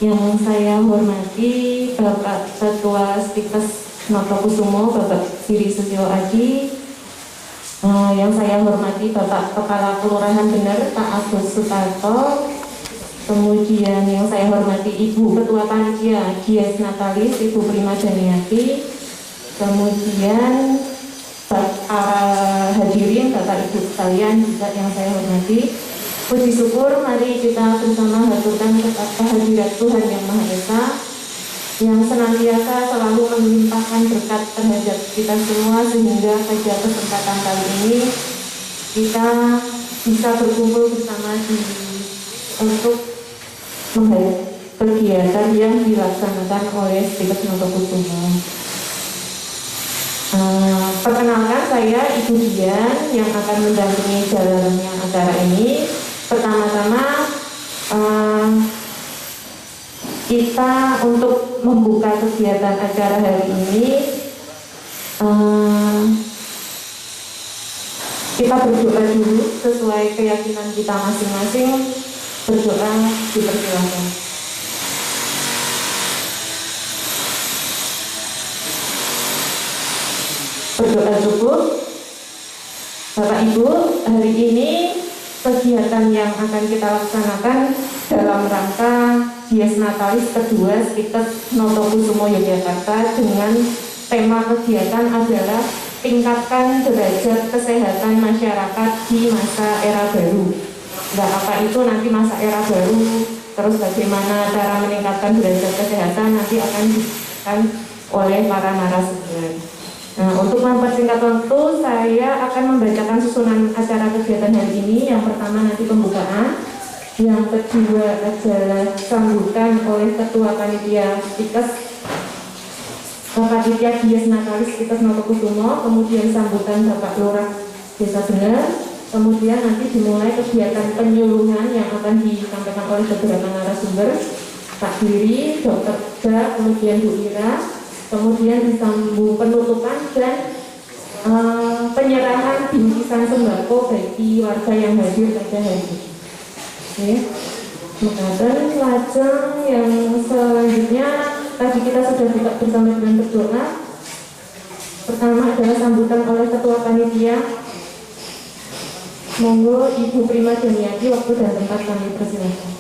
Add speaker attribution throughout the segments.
Speaker 1: Yang saya hormati Bapak Ketua Stikes Notokusumo, Bapak Siri Susilo Adi. Yang saya hormati Bapak Kepala Kelurahan Bener, Pak Agus Sutarto. Kemudian yang saya hormati Ibu Ketua Panitia Dies Natalis, Ibu Prima Daniati. Kemudian para hadirin, Bapak Ibu sekalian juga yang saya hormati. Puji syukur, mari kita bersama haturkan kehadirat Tuhan Yang Maha Esa yang senantiasa selalu melimpahkan berkat terhadap kita semua, sehingga pada kesempatan kali ini kita bisa berkumpul bersama untuk menghadiri kegiatan yang dilaksanakan oleh Stikes Notokusumo. Perkenalkan, saya Ibu Dian yang akan mendampingi jalannya acara ini. Pertama-tama kita untuk membuka kegiatan acara hari ini, kita berdoa dulu sesuai keyakinan kita masing-masing. Berdoa, dipersilakan. Berdoa cukup. Bapak Ibu, hari ini kegiatan yang akan kita laksanakan dalam rangka Dies Natalis kedua Stikes Notokusumo Yogyakarta dengan tema kegiatan adalah tingkatkan derajat kesehatan masyarakat di masa era baru. Nah, apa itu nanti masa era baru, terus bagaimana cara meningkatkan derajat kesehatan nanti akan dibahas oleh para narasumber. Nah, untuk mempersingkat waktu, saya akan membacakan susunan acara kegiatan hari ini. Yang pertama nanti pembukaan, yang kedua adalah sambutan oleh Ketua Panitia Stikes Panitia Dies Natalis Stikes Notokusumo, kemudian sambutan Bapak Lurah Desa Bener, kemudian nanti dimulai kegiatan penyuluhan yang akan disampaikan oleh beberapa narasumber, Pak Diri, Dr. Ega, kemudian Bu Ira. Kemudian disambung penutupan dan penyerahan bingkisan sembako bagi warga yang hadir pada hari ini. Oke. Kemudian lajeng yang selanjutnya tadi kita sudah buka bersama dengan berdoa. Pertama adalah sambutan oleh Ketua Panitia. Monggo Ibu Prima Daniati, waktu dan tempat kami persilakan.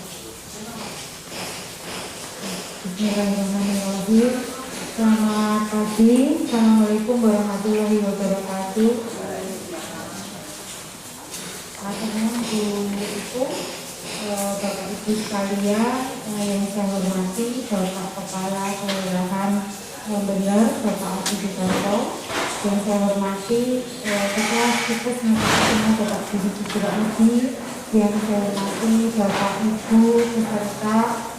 Speaker 1: Bismillahirrahmanirrahim. Selamat pagi, Assalamualaikum warahmatullahi wabarakatuh. Assalamualaikum Bapak Ibu sekalian yang saya hormati, Bapak Kepala Kelurahan Bener, Bapak Agus Sutarto, yang saya hormati Ketua Stikes Notokusumo, Bapak Siri Susilo Adi, yang saya hormati Bapak Ibu beserta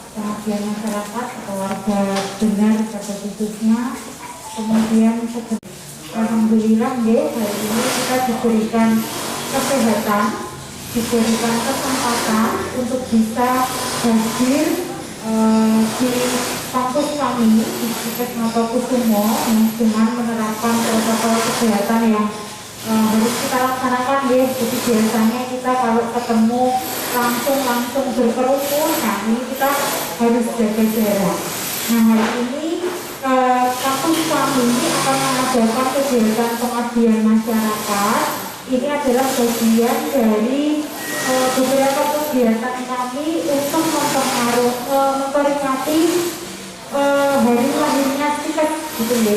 Speaker 1: pengajian masyarakat atau warga Bener pada khususnya. Kemudian alhamdulillah hari ini kita diberikan kesehatan, diberikan kesempatan untuk bisa hadir di kampus kami di Stikes Notokusumo dengan menerapkan protokol kesehatan yang harus kita laksanakan ya. Jadi biasanya kita kalau ketemu langsung berkerumun, nah ini kita harus jaga jarak. Nah, hari ini kampus kami akan mengadakan kegiatan pengabdian masyarakat. Ini adalah bagian dari beberapa kegiatan kami untuk memperingati hari lahirnya Stikes gitu ya.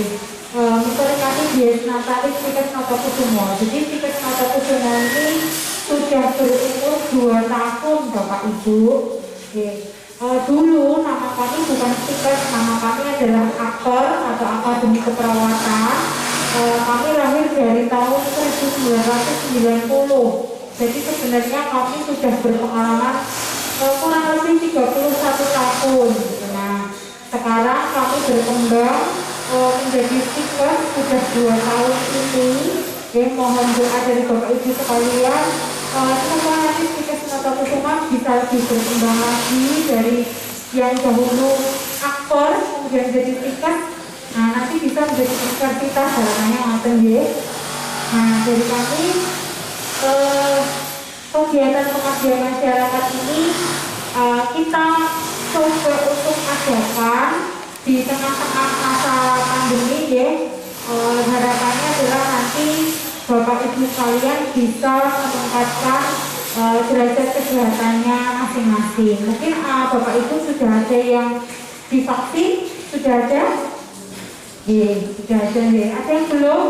Speaker 1: Memperingati Dies Natalis Stikes Notokusumo. Jadi Stikes Notokusumo ini sudah berumur 2 tahun Bapak Ibu. Dulu nama kami bukan Stikes, nama kami adalah aktor atau akademi keperawatan. Kami lahir dari tahun 1990. Jadi sebenarnya kami sudah berpengalaman kurang lebih 31 tahun. Nah, sekarang kami berkembang menjadi Stikes sudah 2 tahun ini. Mohon doa dari Bapak Ibu sekalian, semoga nanti Stikes Notokusumo bisa lebih berkembang lagi dari yang dahulu aktor kemudian jadi Stikes. Nah, nanti bisa menjadi universitas harapannya ngaten nggih. Nah, dari kami kegiatan pengabdian masyarakat ini kita coba untuk adakan di tengah-tengah masa pandemi ya. Harapannya adalah nanti Bapak Ibu sekalian bisa meningkatkan derajat kesehatannya masing-masing. Mungkin Bapak Ibu sudah ada yang divaksin? Sudah ada? Sudah ada ya. Ada yang belum?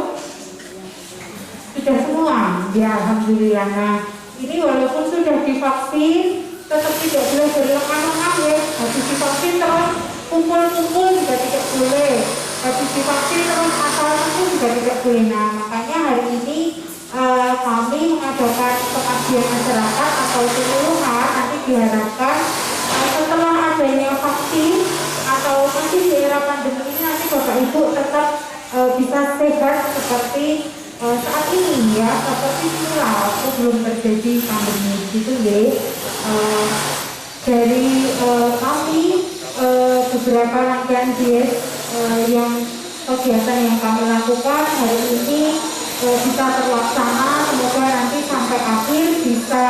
Speaker 1: Sudah semua? Ya, alhamdulillah. Nah, ini walaupun sudah divaksin, tetap tidak boleh berlengah-lengah ya. Habis divaksin terus kumpul-kumpul juga tidak boleh. Habis divaksin terus asal-asal juga tidak boleh. Nah, makanya hari ini kami mengadakan pengabdian masyarakat atau penyuluhan. Nanti diharapkan setelah adanya vaksin atau masih di era pandemi ini, nanti Bapak Ibu tetap bisa sehat seperti saat ini ya, seperti semula sebelum terjadi pandemi gitu ya. Dari kami beberapa rangkaian diet yang kegiatan yang kami lakukan hari ini bisa terlaksana, semoga nanti sampai akhir bisa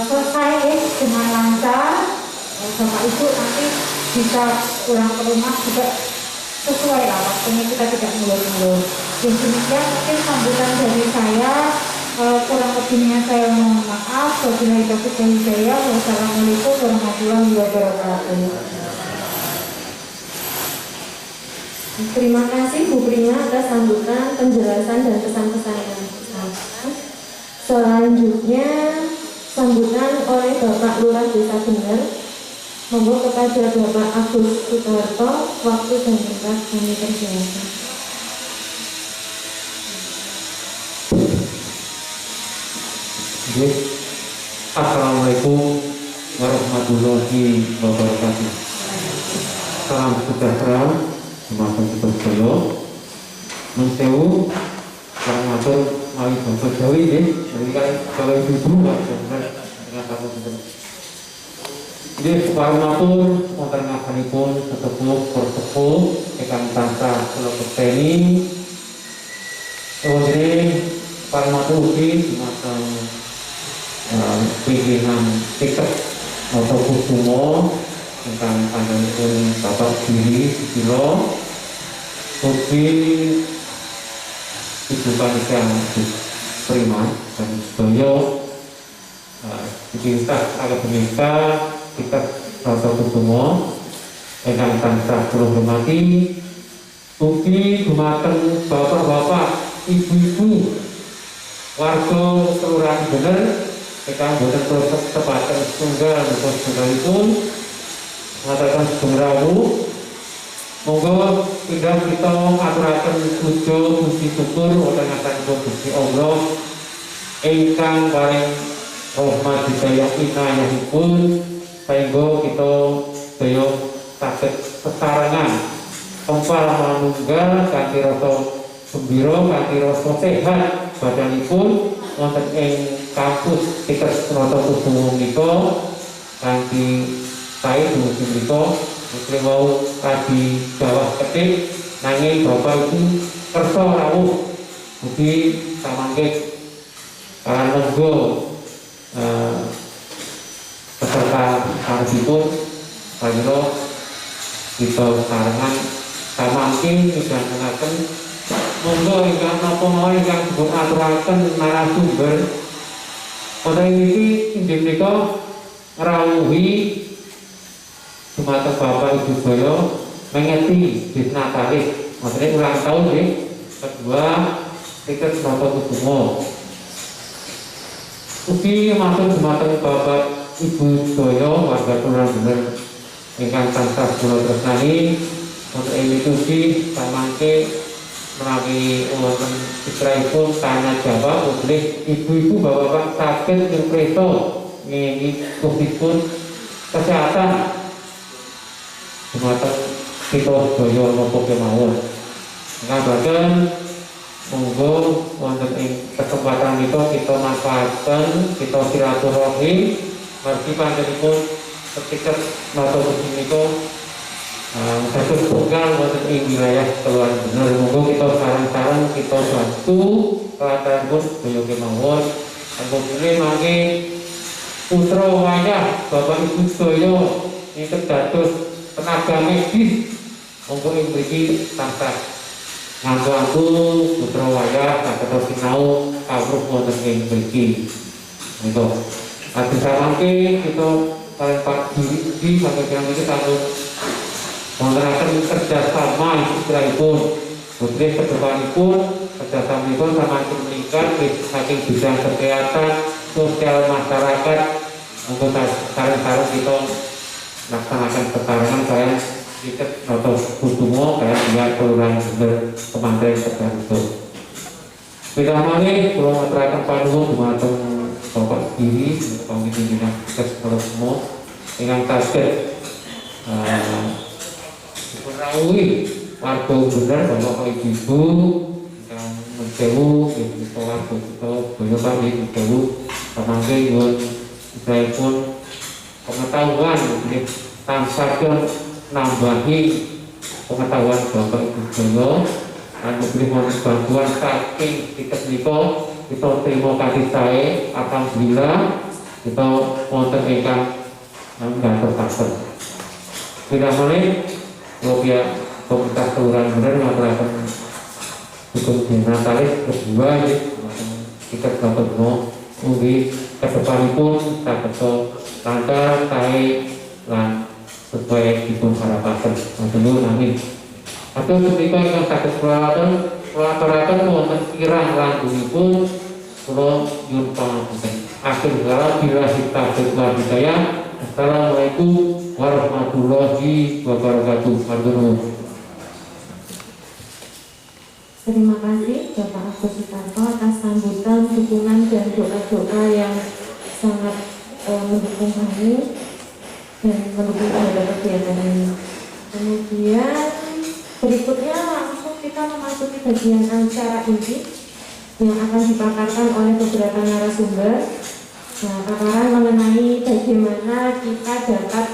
Speaker 1: selesai dengan lancar. Bapak Ibu nanti bisa pulang ke rumah juga sesuai lah waktunya, kita tidak mulur-mulur. Dan demikian mungkin sambutan dari saya, kurang lebihnya saya mohon maaf. Wabillahi taufiq wal hidayah. Wassalamualaikum warahmatullahi wabarakatuh.
Speaker 2: Terima kasih Bu Prima atas sambutan, penjelasan dan pesan-pesan yang disampaikan. Selanjutnya sambutan oleh Bapak Lurah Desa Bener. Monggo kepada Bapak Agus Sutarto, waktu dan tempat kami persilakan.
Speaker 3: Assalamualaikum warahmatullahi wabarakatuh. Salam sejahtera semasa kita sedaya. Mensewu kang matur mawi basa Jawi nggih, menika kalau ibu bener dengan kamu bener. Jadi sekarang matur wonten ngasanipun sesepuh ingkang tansah kula berteni. Jadi sekarang matur ugi dumateng pimpinan tiket Noto Kusumo ingkang panjenenganipun Bapak Giri Susilo, ugi Ibu Panitia Prima dan sedaya dipimpin akademika tiket Noto Kusumo ingkang tansah kula hormati, ugi dumateng bapak-bapak, ibu-ibu warga Kelurahan Bener ingkang boten proses tepaten setunggal maupun setunggalipun mengatakan sugeng rawuh. Monggo pindah kita ngaturaken puji syukur wonten ngasanipun Gusti Allah ingkang paring rahmat hidayah inayahipun sehingga kita sedaya saged sesarengan kempal manunggal kanthi rasa gembira, kanthi rasa sehat badanipun wonten ing kampus tiket Noto Kusumo menika kanthi sae dumugi menika mesti wau kadi bawah ketik nanging Bapak Ibu kersa rawuh ugi samangke monggo peserta karepipun panjenengan kita sarengan samangke midhangetaken monggo ingkang napa mawon ingkang dipun aturaken narasumber wonten iki inggih menika ngrawuhi dumateng Bapak Ibu sedaya mengeti disnatalis maksudnya ulang tahun nggih kedua tiket Noto Kusumo. Ugi matur dumateng Bapak Ibu sedaya warga Kelurahan Bener ingkang tansah kula tresnani wonten ing ugi samangke menawi wonten pikiranipun tanya jawab boleh ibu-ibu bapak-bapak saged nyupreso ngengi khususipun kesehatan dumateng kita sedaya napa kemawon. Ngabaken monggo wonten ing kesempatan menika kita manfaatken kita silaturahim margi panjenenganipun ketika Noto Kusumo menika dados tunggal wonten ing wilayah Kelurahan Bener. Monggo kita sareng-sareng kita bantu kelatanipun sedaya kemawon. Kanggo dene mangke putra wayah Bapak Ibu sedaya ingkang dados tenaga medis monggo ing mriki tansah ngaku-ngaku putra wayah saged sinau kawruh wonten ing mriki. Menika atus samangke kita kalian Pak Diri sampai kirang iki sampun wontenaken kerjasama istilahipun putri kedepanipun kerjasamipun semakin meningkat saking bidang kesehatan sosial masyarakat untuk sareng-sareng kita laksanakan pertarungan saya sedikit noto kutumo kayak juga kelurahan bener kemanten Tegaluso. Kita mari kalau ngaturaken panuwun dumateng Bapak Diri Komite Pimpinan Kesmo ingkang saged dipunrawuhi warga bener Bapak Ibu ingkang mensewu kita warga kita boyo kami mensewu samangke nyuwun pun pengetahuan tansah nambahi pengetahuan Bapak Ibu sedaya lan memberi bantuan saking tiket niko kita terima kasih saya alhamdulillah kita wonten ingkang ngantos-antos. Tidak boleh ya pemerintah kelurahan bener ngaturaken hukum natalis kedua tiket Bapak Ibu ugi kedepanipun saged lancar sae lan sesuai dipun harapaken. Matur amin. Atau ketika ingkang saged pelakaraken wonten kirang langkungipun kula nyuwun pangapunten. Akhir kala bila kita hidayah. Assalamualaikum warahmatullahi wabarakatuh. Matur nuwun.
Speaker 2: Terima kasih Bapak Agus Sutarto atas sambutan, dukungan dan doa-doa yang sangat mendukung kami dan mendukung terhadap kegiatan ini. Kemudian berikutnya langsung kita memasuki bagian acara inti yang akan dipaparkan oleh beberapa narasumber. Nah, paparan mengenai bagaimana kita dapat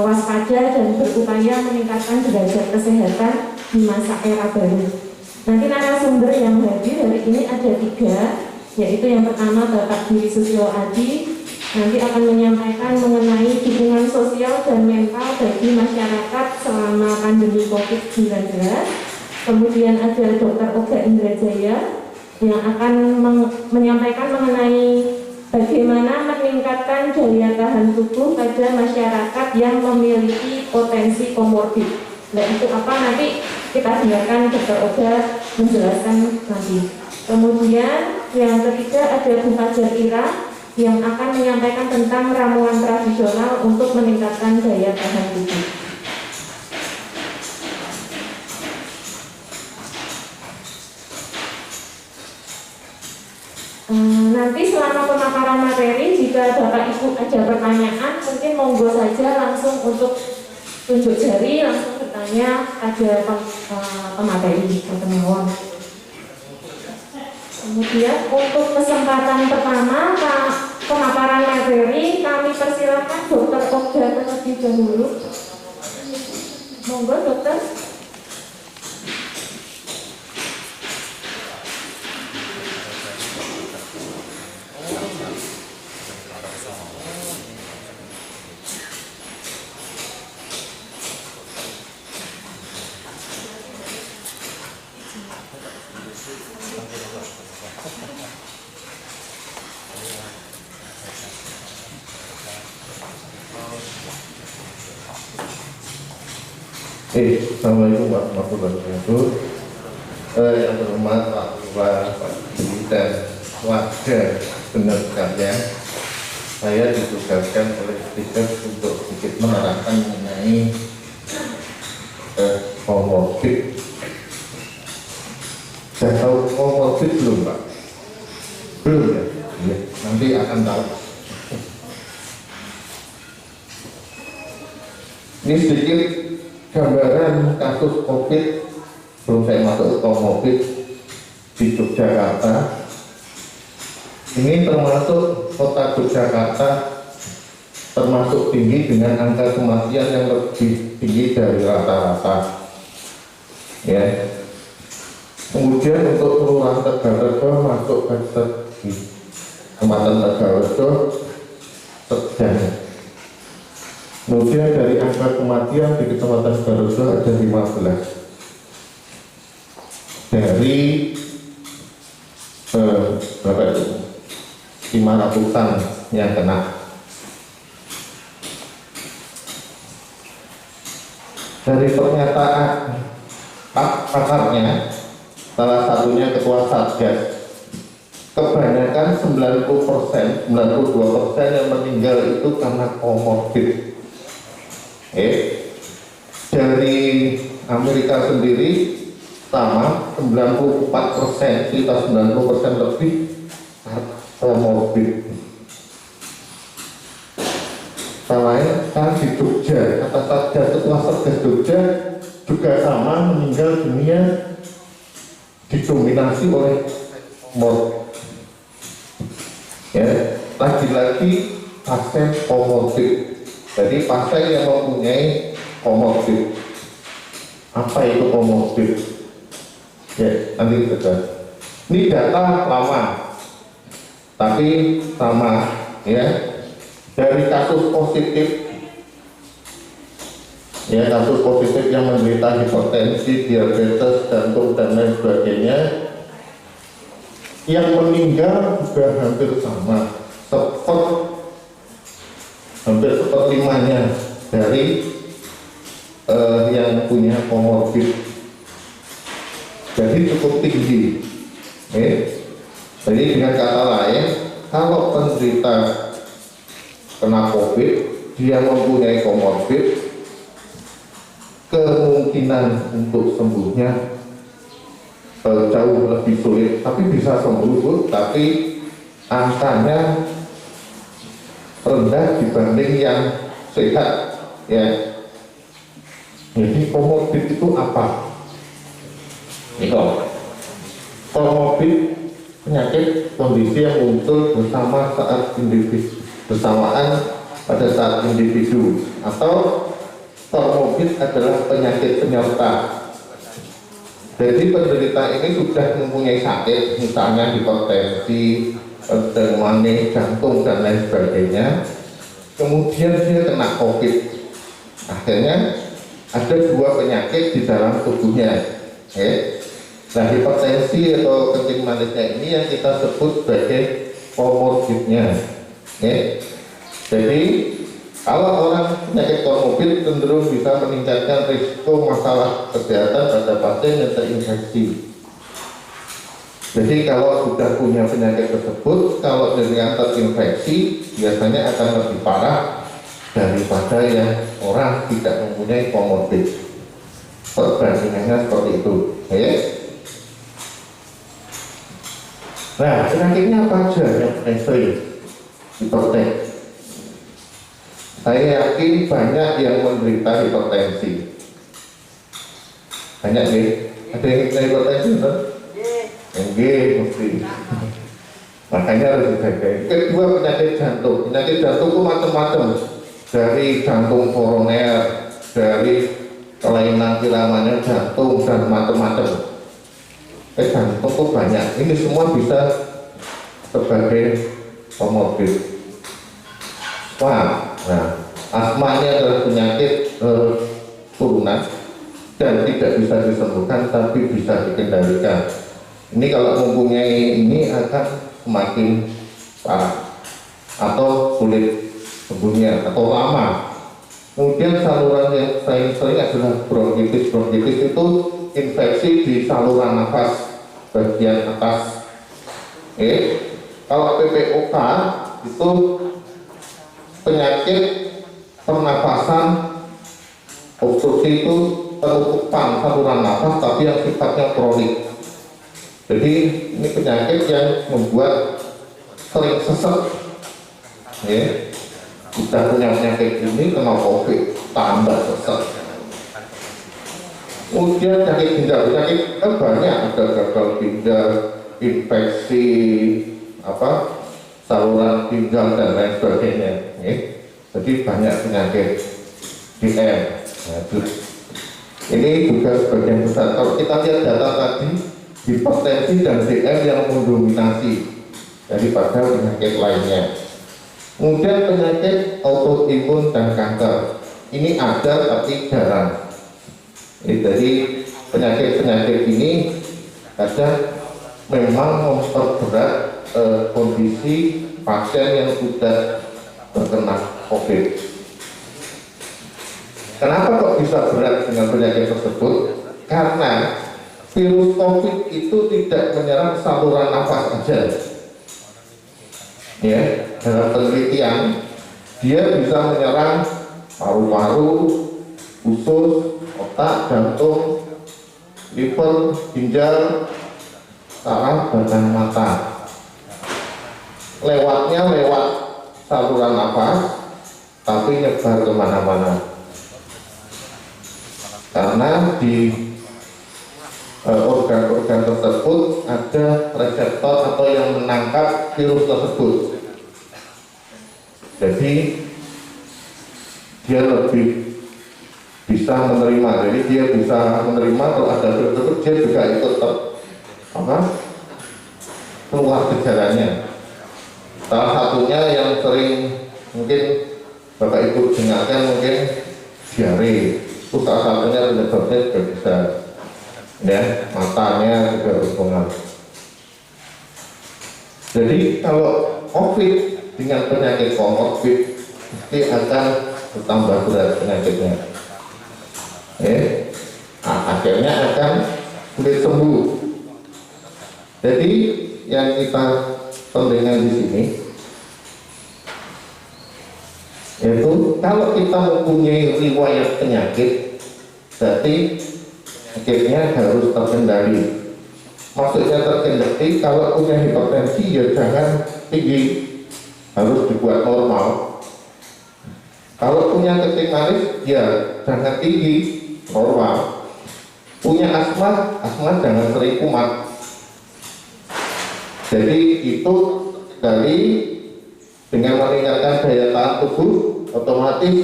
Speaker 2: waspada dan berupaya meningkatkan derajat kesehatan di masa era baru. Nanti narasumber yang hadir hari ini ada 3, yaitu yang pertama Bapak Diri Susilo Adi, nanti akan menyampaikan mengenai dukungan sosial dan mental bagi masyarakat selama pandemi COVID-19. Kemudian ada Dr. Oga Indrajaya yang akan menyampaikan mengenai bagaimana meningkatkan daya tahan tubuh pada masyarakat yang memiliki potensi komorbid. Nah, itu apa nanti kita biarkan Dr. Oga menjelaskan nanti. Kemudian yang ketiga ada Bu Fajar Ira yang akan menyampaikan tentang ramuan tradisional untuk meningkatkan daya tahan tubuh. Nanti selama pemaparan materi, jika Bapak Ibu ada pertanyaan, mungkin monggo saja langsung untuk tunjuk jari, langsung bertanya pada pemateri pertemuan. Kemudian untuk kesempatan pertama pemaparan materi, kami persilakan Dr. Oga terlebih dahulu. Monggo dokter.
Speaker 4: Assalamualaikum warahmatullahi wabarakatuh. Yang terhormat Pak Lurah, Pak Diri dan warga benar sekalian, saya ditugaskan oleh Tiket untuk sedikit menerangkan mengenai komorbid. Saya tahu komorbid belum Pak? Belum ya? Ya, nanti akan tahu. Ini sedikit gambaran kasus COVID sebelum saya masuk ke komorbid di Yogyakarta. Ini termasuk kota Yogyakarta termasuk tinggi dengan angka kematian yang lebih tinggi dari rata-rata. Ya. Kemudian untuk kelurahan Tegaluso masuk ke di Kecamatan Tegaluso terjadi. Kemudian dari angka kematian di Kecamatan Baroso ada 15. Dari berapa itu? 500-an yang kena. Dari pernyataan pakarnya, salah satunya Ketua Satgas, kebanyakan 92% yang meninggal itu karena komorbid. Dari Amerika sendiri sama 94%, kita 90% lebih komorbid. Selain kan di Jogja, kata Satgas, Ketua Satgas Jogja juga sama, meninggal dunia didominasi oleh komorbid. Ya, lagi-lagi pasien komorbid. Jadi pasien yang mempunyai komorbid. Apa itu komorbid? Ya, nanti kita. Ini data lama, tapi sama, ya. Dari kasus positif, ya, kasus positif yang menderita hipertensi, diabetes, jantung dan lain sebagainya, yang meninggal juga hampir sama, hampir seperlimanya dari yang punya komorbid. Jadi cukup tinggi. Jadi dengan kata lain, kalau penderita kena COVID, dia mempunyai komorbid, kemungkinan untuk sembuhnya jauh lebih sulit, tapi bisa sembuh, tapi angkanya rendah dibanding yang sehat, ya. Jadi komorbid itu apa? Itu komorbid penyakit kondisi yang muncul bersamaan pada saat individu, atau komorbid adalah penyakit penyerta. Jadi penderita ini sudah mempunyai sakit, misalnya hipertensi, demam, jantung dan lain sebagainya. Kemudian dia kena COVID. Akhirnya ada dua penyakit di dalam tubuhnya. Nah, hipertensi atau kencing manisnya ini yang kita sebut sebagai komorbidnya. Jadi kalau orang penyakit komorbid cenderung bisa meningkatkan risiko masalah kesehatan pada pasien yang terinfeksi. Jadi kalau sudah punya penyakit tersebut, kalau dengan terinfeksi biasanya akan lebih parah daripada yang orang tidak mempunyai komorbid. Perbandingannya seperti itu, ya. Nah, penyakitnya apa aja yang ekstrim? Hipertensi. Saya yakin banyak yang menderita hipertensi. Banyak nih. Ada yang menderita hipertensi, kan? Mesti. Makanya harus dijaga. Kedua, penyakit jantung. Penyakit jantung itu macam-macam. Dari jantung koroner, dari kelainan filamen jantung dan macam-macam. Jantung itu banyak. Ini semua bisa sebagai komorbid. Nah, asma ini adalah penyakit turunan dan tidak bisa disembuhkan, tapi bisa dikendalikan. Ini kalau mempunyai ini akan semakin parah atau sulit sembuhnya atau lama. Kemudian saluran yang sering adalah bronkitis. Bronkitis itu infeksi di saluran nafas bagian atas. Kalau PPOK itu penyakit pernapasan, obstruksi itu penutupan saluran nafas tapi yang sifatnya kronik. Jadi ini penyakit yang membuat sering sesek. Kita punya penyakit ini kena COVID tambah sesek. Kemudian penyakit ginjal kan banyak, ada gagal ginjal, infeksi saluran ginjal dan lain sebagainya. Jadi banyak penyakit DM. Ini juga sebagian besar. Kalau kita lihat data tadi, hipertensi dan DM yang mendominasi daripada penyakit lainnya. Kemudian penyakit autoimun dan kanker. Ini ada tapi jarang. Jadi penyakit-penyakit ini kadang memang memperberat kondisi pasien yang sudah terkena COVID. Kenapa kok bisa berat dengan penyakit tersebut? Karena virus COVID itu tidak menyerang saluran nafas saja. Ya, dalam penelitian dia bisa menyerang paru-paru, usus, otak, jantung, liver, ginjal, saraf, dan mata. Lewatnya lewat saluran nafas, tapi nyebar kemana-mana. Karena di organ-organ tersebut ada reseptor atau yang menangkap virus tersebut. Jadi dia lebih bisa menerima. Jadi dia bisa menerima kalau ada virus tersebut, dia juga ikut keluar gejalanya. Salah satunya yang sering mungkin Bapak Ibu dengarkan mungkin diare. Itu salah satunya penyebabnya juga bisa, ya, matanya juga berpengaruh. Jadi kalau COVID dengan penyakit komorbid pasti akan bertambah berat penyakitnya. Akhirnya akan sulit sembuh. Jadi yang kita pentingkan di sini yaitu kalau kita mempunyai riwayat penyakit, berarti penyakitnya harus terkendali. Maksudnya terkendali, kalau punya hipertensi ya jangan tinggi, harus dibuat normal. Kalau punya kencing manis ya jangan tinggi, normal. Punya asma jangan sering kumat. Jadi itu dari dengan meningkatkan daya tahan tubuh, otomatis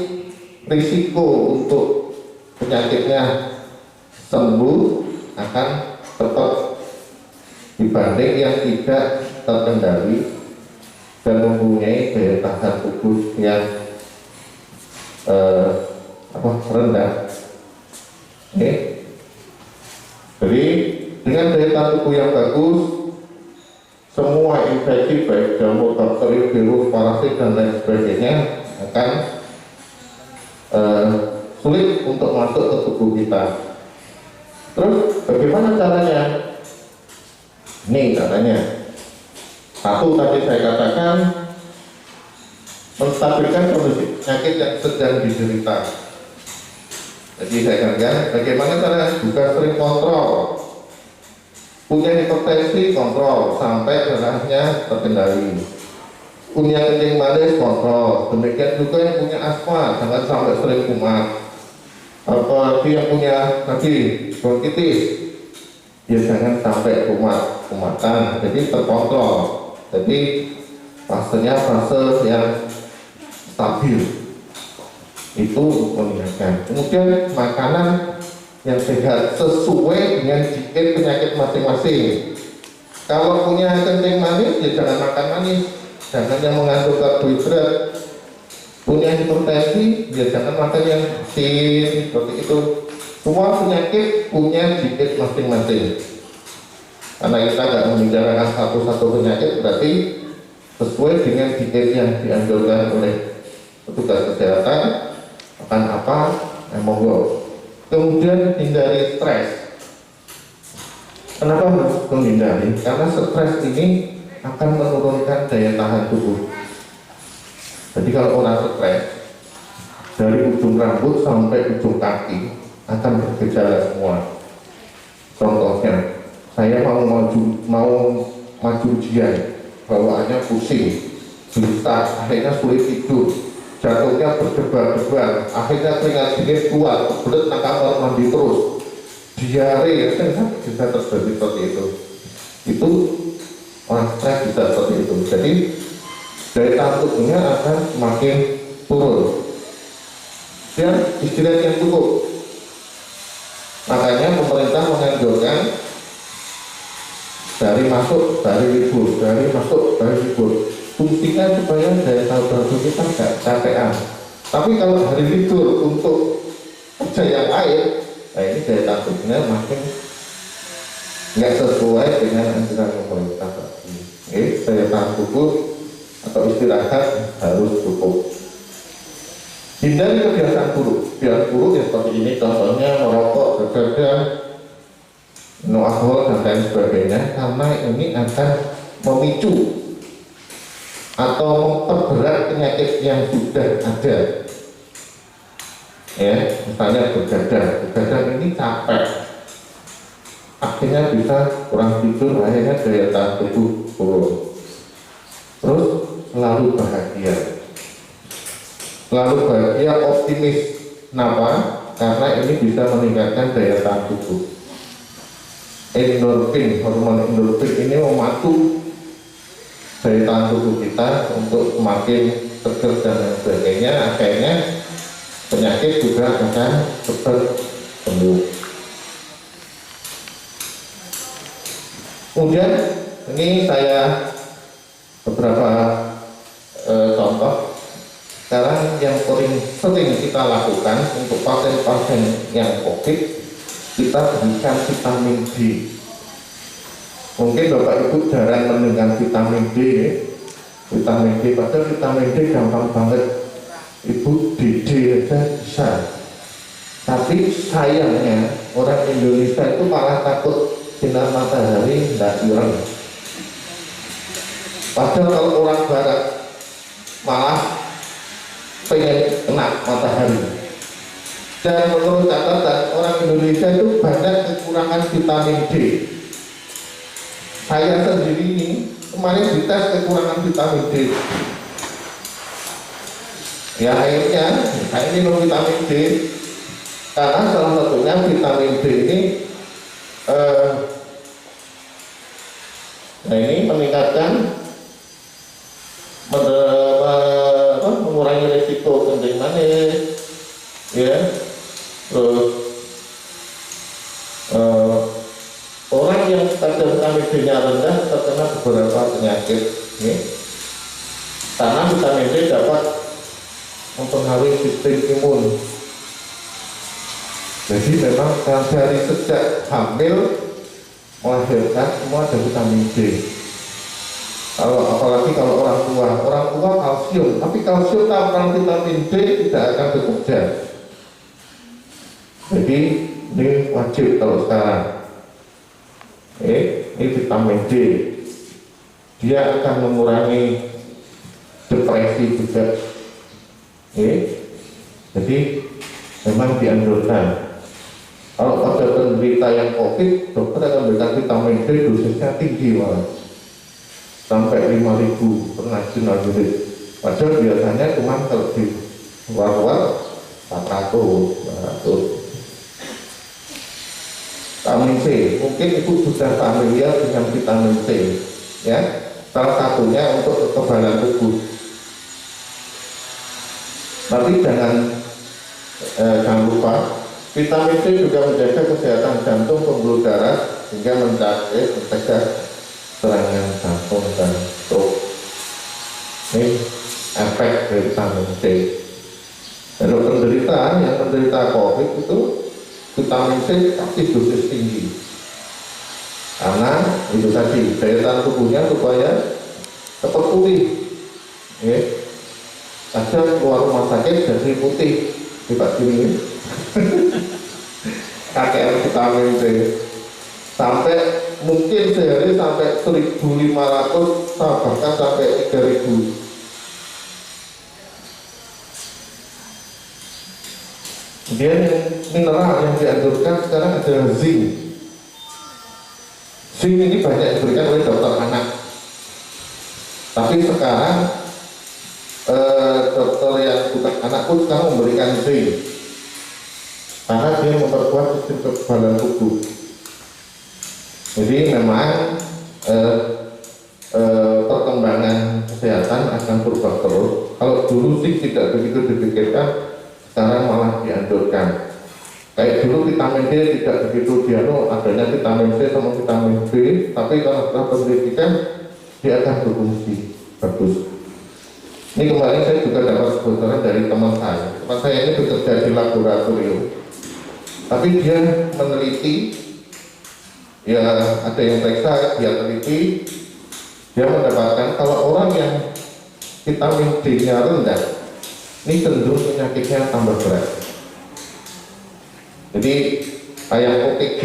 Speaker 4: risiko untuk penyakitnya sembuh akan tetap dibanding yang tidak terkendali dan mempunyai daya tahan tubuh yang rendah. Jadi dengan daya tahan tubuh yang bagus, semua infeksi baik jamur, bakteri, virus, parasit dan lain sebagainya akan sulit untuk masuk ke tubuh kita. Terus bagaimana caranya? Ini caranya. Satu, tadi saya katakan menstabilkan kondisi penyakit yang sedang diderita. Jadi saya katakan bagaimana caranya? Juga sering kontrol. Punya hipertensi, kontrol sampai darahnya terkendali. Punya kencing manis, kontrol. Demikian juga yang punya asma, jangan sampai sering kumat. Apalagi yang punya tadi bronkitis, ya jangan sampai kumatan. Jadi terkontrol. Jadi fasenya fase yang stabil. Itu mengingatkan. Kemudian makanan yang sehat sesuai dengan diet penyakit masing-masing. Kalau punya kencing manis ya jangan makan manis, jangan yang mengandung karbohidrat. Punya hipertensi ya jangan makan yang sin, seperti itu. Semua penyakit punya diet masing-masing. Karena kita tidak membicarakan satu-satu penyakit, berarti sesuai dengan diet yang dianjurkan oleh petugas kesehatan akan apa? Monggo. Kemudian hindari stres. Kenapa harus menghindari? Karena stres ini akan menurunkan daya tahan tubuh. Jadi kalau orang stres, dari ujung rambut sampai ujung kaki akan bergejala semua. Contohnya, saya mau maju ujian, bawaannya pusing, gelisah, akhirnya sulit tidur, jantungnya berdebar-debar, akhirnya keringat dingin keluar, berat nak kamar mandi terus, diare, kan bisa terjadi seperti itu. Itu orang stres bisa seperti itu. Jadi daya tahan tubuhnya akan semakin turun. Dan istirahat yang cukup. Makanya pemerintah menganjurkan dari masuk, dari libur, dari masuk, dari libur. fungsinya supaya daya tahan tubuh kita nggak capean. Tapi kalau hari libur untuk kerja yang lain, nah ini daya tahan tubuhnya makin nggak sesuai dengan anjuran pemerintah tadi. Daya tahan tubuh atau istirahat harus cukup. Hindari kebiasaan buruk. Kebiasaan buruk ya seperti ini, contohnya merokok, begadang, minum alkohol dan lain sebagainya, karena ini akan memicu atau memperberat penyakit yang sudah ada. Ya, misalnya begadang ini capek, akhirnya bisa kurang tidur, akhirnya daya tahan tubuh turun. Terus selalu bahagia, optimis. Kenapa? Karena ini bisa meningkatkan daya tahan tubuh. Endorfin, hormon endorfin ini memacu daya tahan tubuh kita untuk semakin seger dan lain sebagainya. Akhirnya penyakit juga akan cepat sembuh. Kemudian ini saya beberapa contoh. Sekarang yang paling sering kita lakukan untuk pasien-pasien yang COVID, kita berikan vitamin D. Mungkin Bapak Ibu jarang mendengar vitamin D, vitamin D, padahal vitamin D gampang banget. Ibu DD aja bisa. Tapi sayangnya orang Indonesia itu malah takut sinar matahari tidak ireng. Padahal kalau orang Barat malah pengen kena matahari. Dan menurut catatan orang Indonesia itu banyak kekurangan vitamin D. Saya sendiri ini kemarin dites kekurangan vitamin D. Ya akhirnya saya minum vitamin D karena salah satunya vitamin D ini ini meningkatkan mengurangi risiko kencing manis, ya. Terus orang yang kadar vitamin D-nya rendah terkena beberapa penyakit, ya. Karena vitamin D dapat mempengaruhi sistem imun. Jadi memang dari sejak hamil melahirkan semua ada vitamin D. Apalagi kalau orang tua kalsium, tapi kalsium tanpa vitamin D tidak akan bekerja. Jadi ini wajib kalau sekarang. Ini vitamin D, dia akan mengurangi depresi juga. Jadi memang dianjurkan. Kalau pada penderita yang COVID, dokter akan memberikan vitamin D dosisnya tinggi malah. Sampai 5.000 pernah unit. Padahal biasanya cuma kalau di luar 400. Vitamin C, mungkin Ibu sudah familiar dengan vitamin C, ya. Salah satunya untuk kekebalan tubuh. Tapi jangan lupa, vitamin C juga menjaga kesehatan jantung, pembuluh darah, hingga mencegah serangan jantung dan stroke. Ini efek dari vitamin C. Dan penderita yang menderita COVID itu vitamin C kasih dosis tinggi, karena itu tadi daya tahan tubuhnya supaya cepat pulih. Ada keluar rumah sakit jadi putih di Pak ini kakek vitamin C sampai mungkin sehari sampai 1.500, bahkan sampai 3.000. Kemudian yang mineral yang dianjurkan sekarang adalah zinc. Zinc ini banyak diberikan oleh dokter anak. Tapi sekarang dokter yang bukan anak pun sekarang memberikan zinc, karena dia memperkuat sistem kekebalan tubuh. Jadi memang perkembangan kesehatan akan berubah terus. Kalau dulu sih tidak begitu dipikirkan, sekarang malah dianjurkan. Kayak dulu vitamin D tidak begitu adanya vitamin C sama vitamin B, tapi kalau setelah penelitian dia akan berfungsi. bagus. Ini kemarin saya juga dapat bocoran dari teman saya. Teman saya ini bekerja di laboratorium, tapi dia meneliti, ya ada yang periksa, dia teliti, dia mendapatkan kalau orang yang vitamin D-nya rendah, ini cenderung penyakitnya tambah berat. Jadi kayak OTG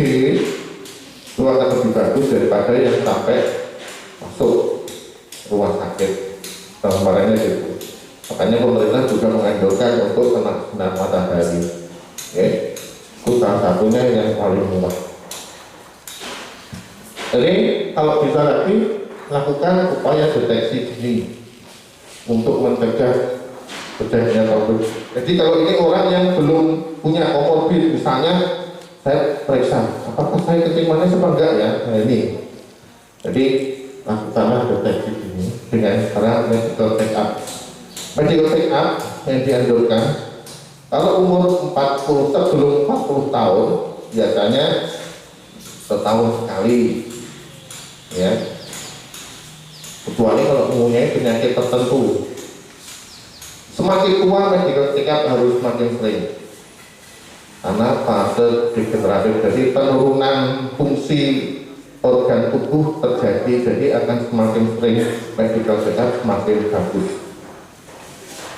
Speaker 4: itu akan lebih bagus daripada yang sampai masuk rumah sakit. Kemarinnya gitu. Makanya pemerintah juga menganjurkan untuk kena sinar matahari. Itu salah satunya yang paling murah. Jadi kalau bisa lagi lakukan upaya deteksi dini untuk mencegah terjadinya COVID. Jadi kalau ini orang yang belum punya komorbid, misalnya saya periksa apakah saya kencing manis apa enggak ya, nah ini. Jadi lakukanlah deteksi dini dengan cara medical check up. Medical check up yang dianjurkan kalau umur 40 sebelum 40 tahun biasanya setahun sekali, ya. Kecuali kalau mempunyai penyakit tertentu. Semakin tua medical check up harus semakin sering karena fase degeneratif, jadi penurunan fungsi organ tubuh terjadi, jadi akan semakin sering medical check up semakin bagus.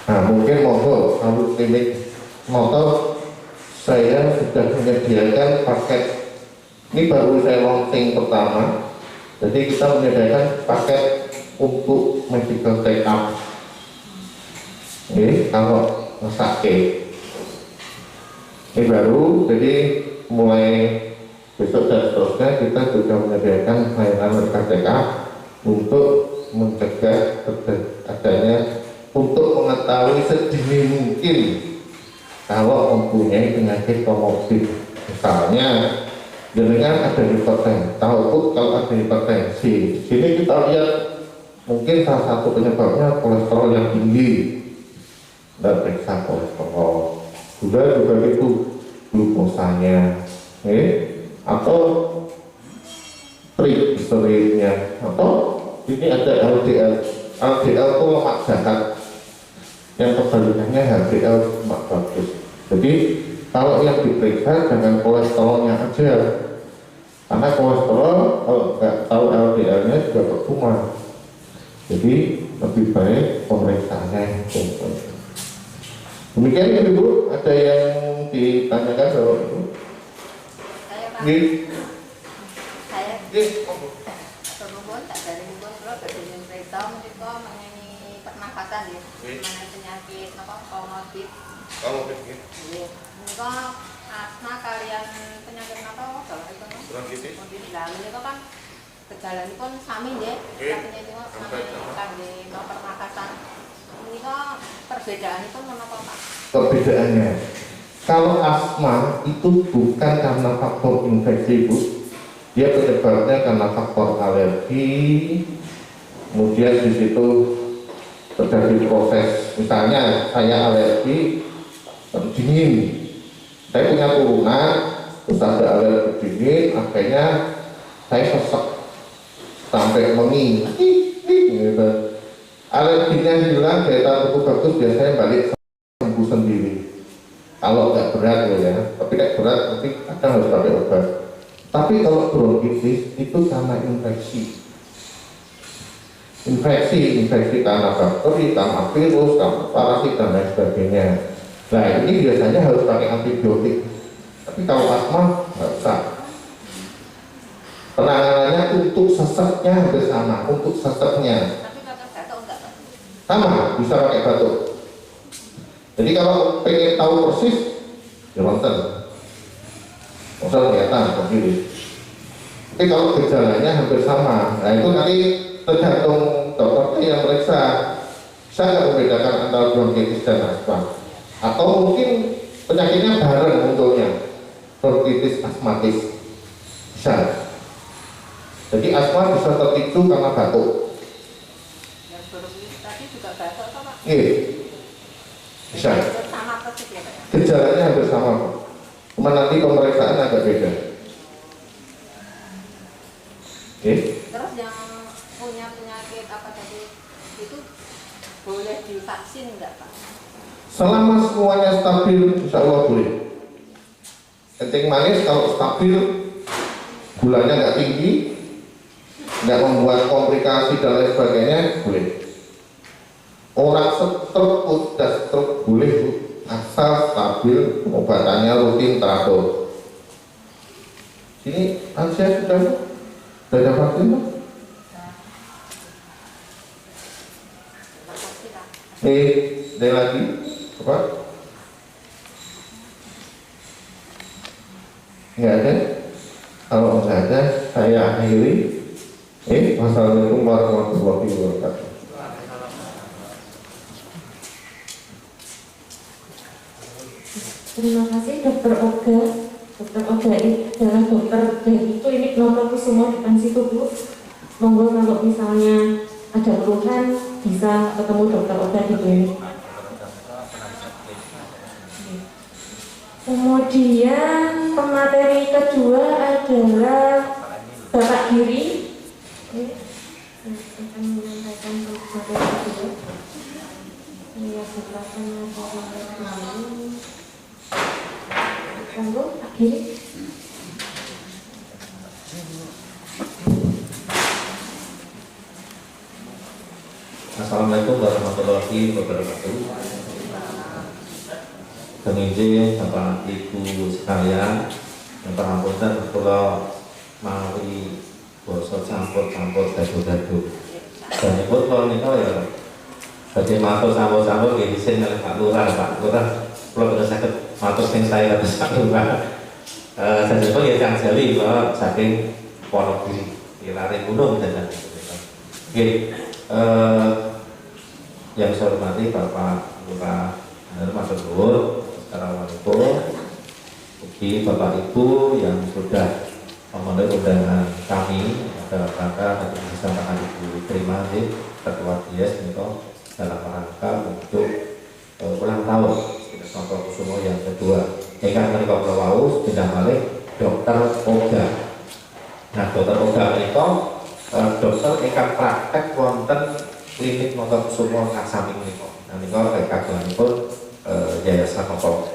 Speaker 4: Nah mungkin monggo kalau klinik motor saya sudah menyediakan paket, ini baru saya launching pertama, jadi kita menyediakan paket untuk medical check up. Ini kalau sakit ini baru, jadi mulai besok dan seterusnya kita sudah menyediakan layanan medical check up untuk mencegah adanya, untuk mengetahui sedini mungkin kalau mempunyai penyakit komorbid. Misalnya jenengan ada hipertensi, tahu kalau ada hipertensi, sini kita lihat mungkin salah satu penyebabnya kolesterol yang tinggi, dan periksa kolesterol, gula juga itu glukosanya, atau triglyceridnya, atau ini ada LDL. LDL itu lemak jahat, yang kebalikannya HDL lemak bagus. Jadi kalau yang diperiksa jangan kolesterolnya aja, karena kolesterol kalau nggak tahu LDL-nya juga percuma. Jadi lebih baik pemeriksaannya. Demikian Ibu, ada yang ditanyakan Bapak Ibu?
Speaker 5: Saya Pak. Saya berhubung tak dari hubung kalau berhubung cerita mereka mengenai pernafasan ya, mengenai penyakit apa komorbid.
Speaker 4: Komorbid.
Speaker 5: Iya. Mereka asma kalian penyakit apa kalau itu? Bronkitis. Lalu itu kan gejala pun sami ya, tapi ini sama di pernafasan. Ini kok perbedaan itu menapa Pak?
Speaker 4: Perbedaannya, kalau asma itu bukan karena faktor infeksi Bu, dia penyebabnya karena faktor alergi, kemudian di situ terjadi proses, misalnya saya alergi dingin, saya punya turunan, terus ada alergi dingin, akhirnya saya sesek sampai mengi, gitu. Alerginya hilang, daya tahan tubuh bagus, biasanya balik sembuh sendiri. Kalau nggak berat ya, tapi nggak berat nanti kadang harus pakai obat. Tapi kalau bronkitis itu karena infeksi, karena bakteri, karena virus, karena parasit dan lain sebagainya. Nah ini biasanya harus pakai antibiotik. Tapi kalau asma nggak usah. Penanganannya untuk seseknya hampir sama, untuk seseknya. Sama, bisa pakai batuk. Jadi kalau pengen tahu persis, ya ronsen kelihatan begini. Tapi kalau gejalanya hampir sama, nah itu nanti tergantung dokternya yang periksa. Saya nggak membedakan antara bronkitis dan asma. Atau mungkin penyakitnya bareng munculnya, bronkitis asmatis bisa. Jadi asma bisa terpicu karena batuk. Iya, bisa. Gejalanya hampir sama, cuma nanti pemeriksaan agak beda.
Speaker 5: Terus yang punya penyakit apa tadi itu boleh divaksin nggak Pak?
Speaker 4: Selama semuanya stabil, insya Allah boleh. Kencing manis kalau stabil, gulanya nggak tinggi, nggak membuat komplikasi dan lain sebagainya, boleh. Orang stroke udah stroke boleh, Bu, asal stabil, obatannya rutin teratur. Ini Asia sudah ada vaksin, Pak? Ada lagi apa? Nggak ada. Kalau nggak ada, saya akhiri. Wassalamualaikum warahmatullahi wabarakatuh.
Speaker 2: Terima kasih Dokter Oga. Dokter Oga adalah dokter dari Klinik Notokusumo depan situ, Bu. Monggo kalau misalnya ada keluhan bisa ketemu Dokter Oga di klinik. Kemudian pemateri kedua adalah Bapak Giri. Akan menyampaikan pemateri kedua. Saya buka pemateri dulu. Monggo, Pak Giri.
Speaker 6: Assalamualaikum warahmatullahi wabarakatuh. Kengiji Bapak Ibu sekalian, yang pangapunten kula mawi basa campur-campur dadu-dadu. Danipun kula nika ya badhe matur sampun-sampun nggih isin kalih Pak Lurah, Pak Lurah. Kula boten saged matur sing saya kados Pak Lurah. Sajenipun ya Kang Jali kula saking Wonogiri, lare gunung dan nggih. Yang saya hormati Bapak Lurah matur nuwun. Assalamualaikum. Bagi Bapak Ibu yang sudah memenuhi undangan kami dalam rangka untuk disampaikan Ibu terima di Ketua Dies itu dalam rangka untuk ulang tahun Klinik Notokusumo yang kedua. Ingkang menika kula wau pindah malih Dokter Oga. Nah, Dokter Oga menika dokter ingkang praktek wonten Klinik Notokusumo Kasami menika. Nah, menika kagunganipun Yayasan Notokusumo.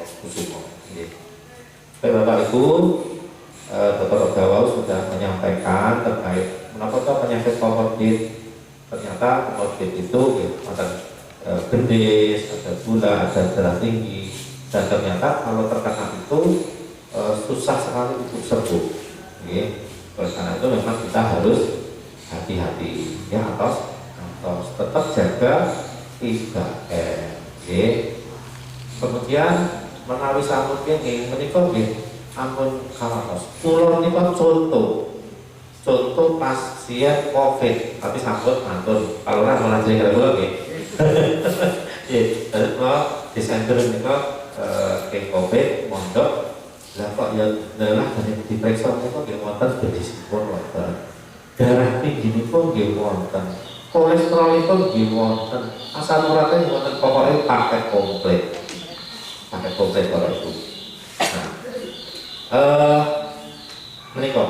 Speaker 6: Bapak Ibu, Dr. Ogawau sudah menyampaikan terkait menapa penyakit komorbid. Ternyata komorbid itu ada gendis, ada gula, ada darah tinggi, dan ternyata kalau terkena itu susah sekali untuk sembuh. Oleh karena itu memang kita harus hati-hati ya, atau tetap jaga 3M. Kemudian menawi sampun kenging menika nggih ampun kawatos. Kula niku contoh pasien Covid, tapi sampun mantun. Kalau ora melajari karo kula nggih. Nggih, kula Desember niku ke Covid mondok. Lah kok ya dalah diperiksa niku nggih wonten gendisipun wonten. Darah tingginipun nggih wonten. Kolesterolipun nggih wonten. Asam uratnya wonten, pokoknya paket komplit. Pakai komplit para Ibu. Nah, menika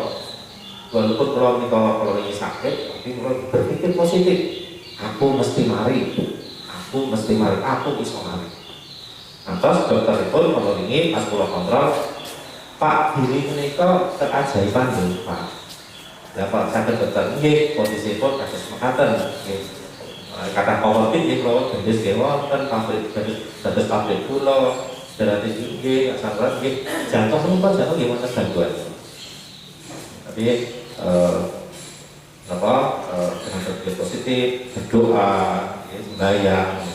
Speaker 6: walaupun kalau ini sakit, tapi kalau berpikir positif, aku mesti mari, aku iso mari. Nah, terus dokter itu kalau ini pas kula kontrol, Pak diri menika keajaiban lho Pak. Ya Pak sakit dokter, nggih kondisi pun kados mekaten, nggih. Kata komorbid nggih kula gendis nggih wonten, dados pabrik kula. Darah tinggi, asam urat, jantung menika jantung nggih wonten gangguan. Tapi dengan berpikir positif, berdoa, sembahyang,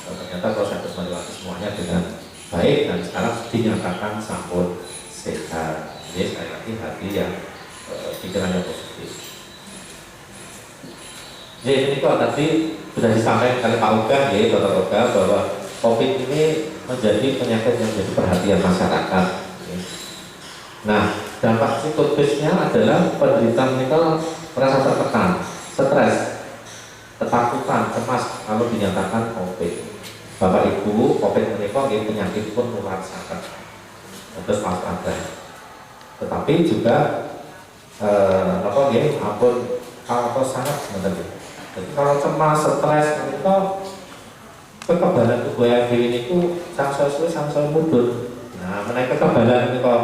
Speaker 6: ternyata proses melewati semuanya dengan baik dan sekarang dinyatakan sampun sehat. Jadi sekali lagi hati yang pikirannya positif. Jadi ini kok tadi sudah disampaikan oleh Pak Uga, ya, Dr. Uga, bahwa COVID ini menjadi penyakit yang menjadi perhatian masyarakat. Nah, dampak psikologisnya adalah penderita mereka merasa tertekan, stres, ketakutan, cemas kalau dinyatakan COVID. Bapak Ibu, COVID mereka penyakit pun nular sangat, terus waspada. Tetapi juga ampun kalau sangat sebenarnya Jadi kalau cemas, stres, itu kekebalan tubuh yang ini itu sang mundur. Nah, menaik kekebalan itu kok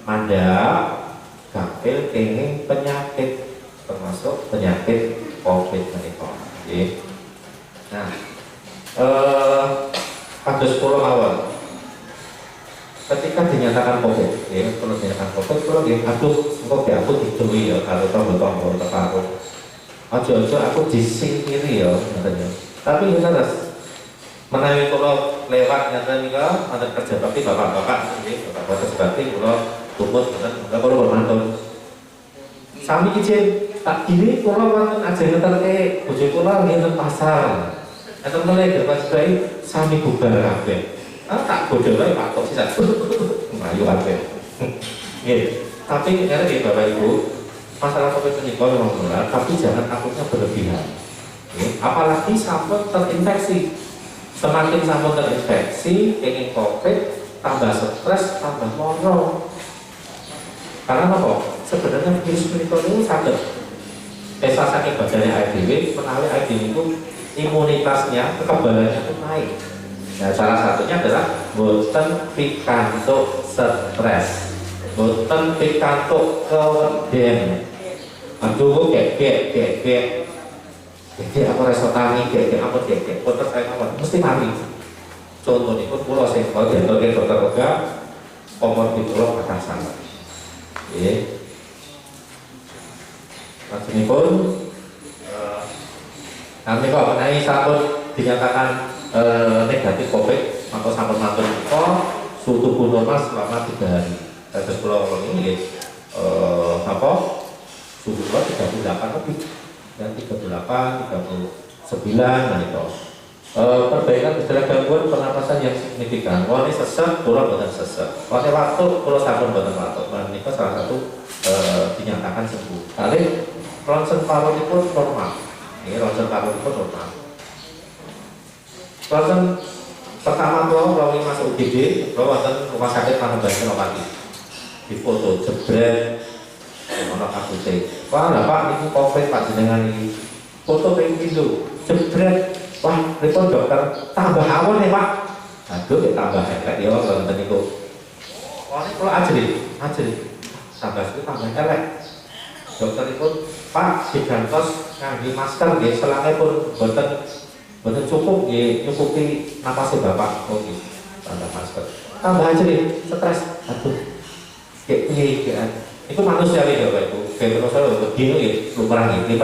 Speaker 6: mandek, gampil, kenging, penyakit, termasuk penyakit COVID menikah. Nah, kados kula mawon. Ketika dinyatakan COVID, kalau dinyatakan COVID, kalau aduh, kok aku didoi ya, kalau tombol terparuh. Ojo-ojo aku disingkiri ya, katanya. Tapi kita harus menawi kalau lewat nyata nih ada kerja bakti bapak-bapak, bapak sebati kalau tumput, kalau bermantul. Sami izin tak gini kalau wonten aja ngeterke bojo kula nginep pasar. Enten meneh pas bae sami bubar kabeh. Tak bodho wae Pak kok sisa. Ayo kabeh. Nggih. Tapi ngerti Bapak Ibu, masalah COVID ini memang berat, tapi jangan takutnya berlebihan. Apalagi sampun terinfeksi. Semakin sampun terinfeksi, ingin COVID, tambah stres, tambah mono. Karena apa? Sebenarnya virus menikah itu sakit. Saking badannya IDW, menawi IDW itu imunitasnya, kekebalannya itu naik. Nah, salah satunya adalah boten pikantuk stres, boten pikantuk keweden. Aduh, gek. Jadi aku resotani, gek apa gek. Boten saya ngomong, mesti mari. Contohnya pun pulau saya kalau dia dokter juga, komorbid pulau atasan. Maksudnya pun kami kok mengenai sampun dinyatakan negatif COVID atau sampun matur itu suhu tubuh normal selama 3 hari. Terus pulau ini apa suhu tubuh 38 lebih dan 38, 39 nah itu. Perbaikan gejala gangguan pernapasan yang signifikan. Ini sesek, pulau bukan sesek. Waktu pulau sampun bukan waktu. Ini salah satu dinyatakan sembuh. Kali ronsen paru itu normal. Ini ronsen paru itu normal. Ronsen pertama kalau masuk UGD, kalau wonten rumah sakit Panembahan Senopati, di foto jebret, mana kasusnya. Wah, Pak, ini COVID Pak jenengan ini. Foto pengen itu jebret. Wah, repot dokter, tambah awal nih Pak. Aduh, tambah elek ya, wonten niku. Wah, ini kalau ajri. Tambah itu tambah elek. Dokter itu Pak digantos nganggo masker nggih, selangnya pun boten cukup nggih nyukupi napasnya Bapak. Oh nggih, tambah masker. Tambah ajri, stres. Aduh. Kayak piye kan. Itu manusiawi Bapak Ibu. Kayak terus begini nggih, lumrah nggih.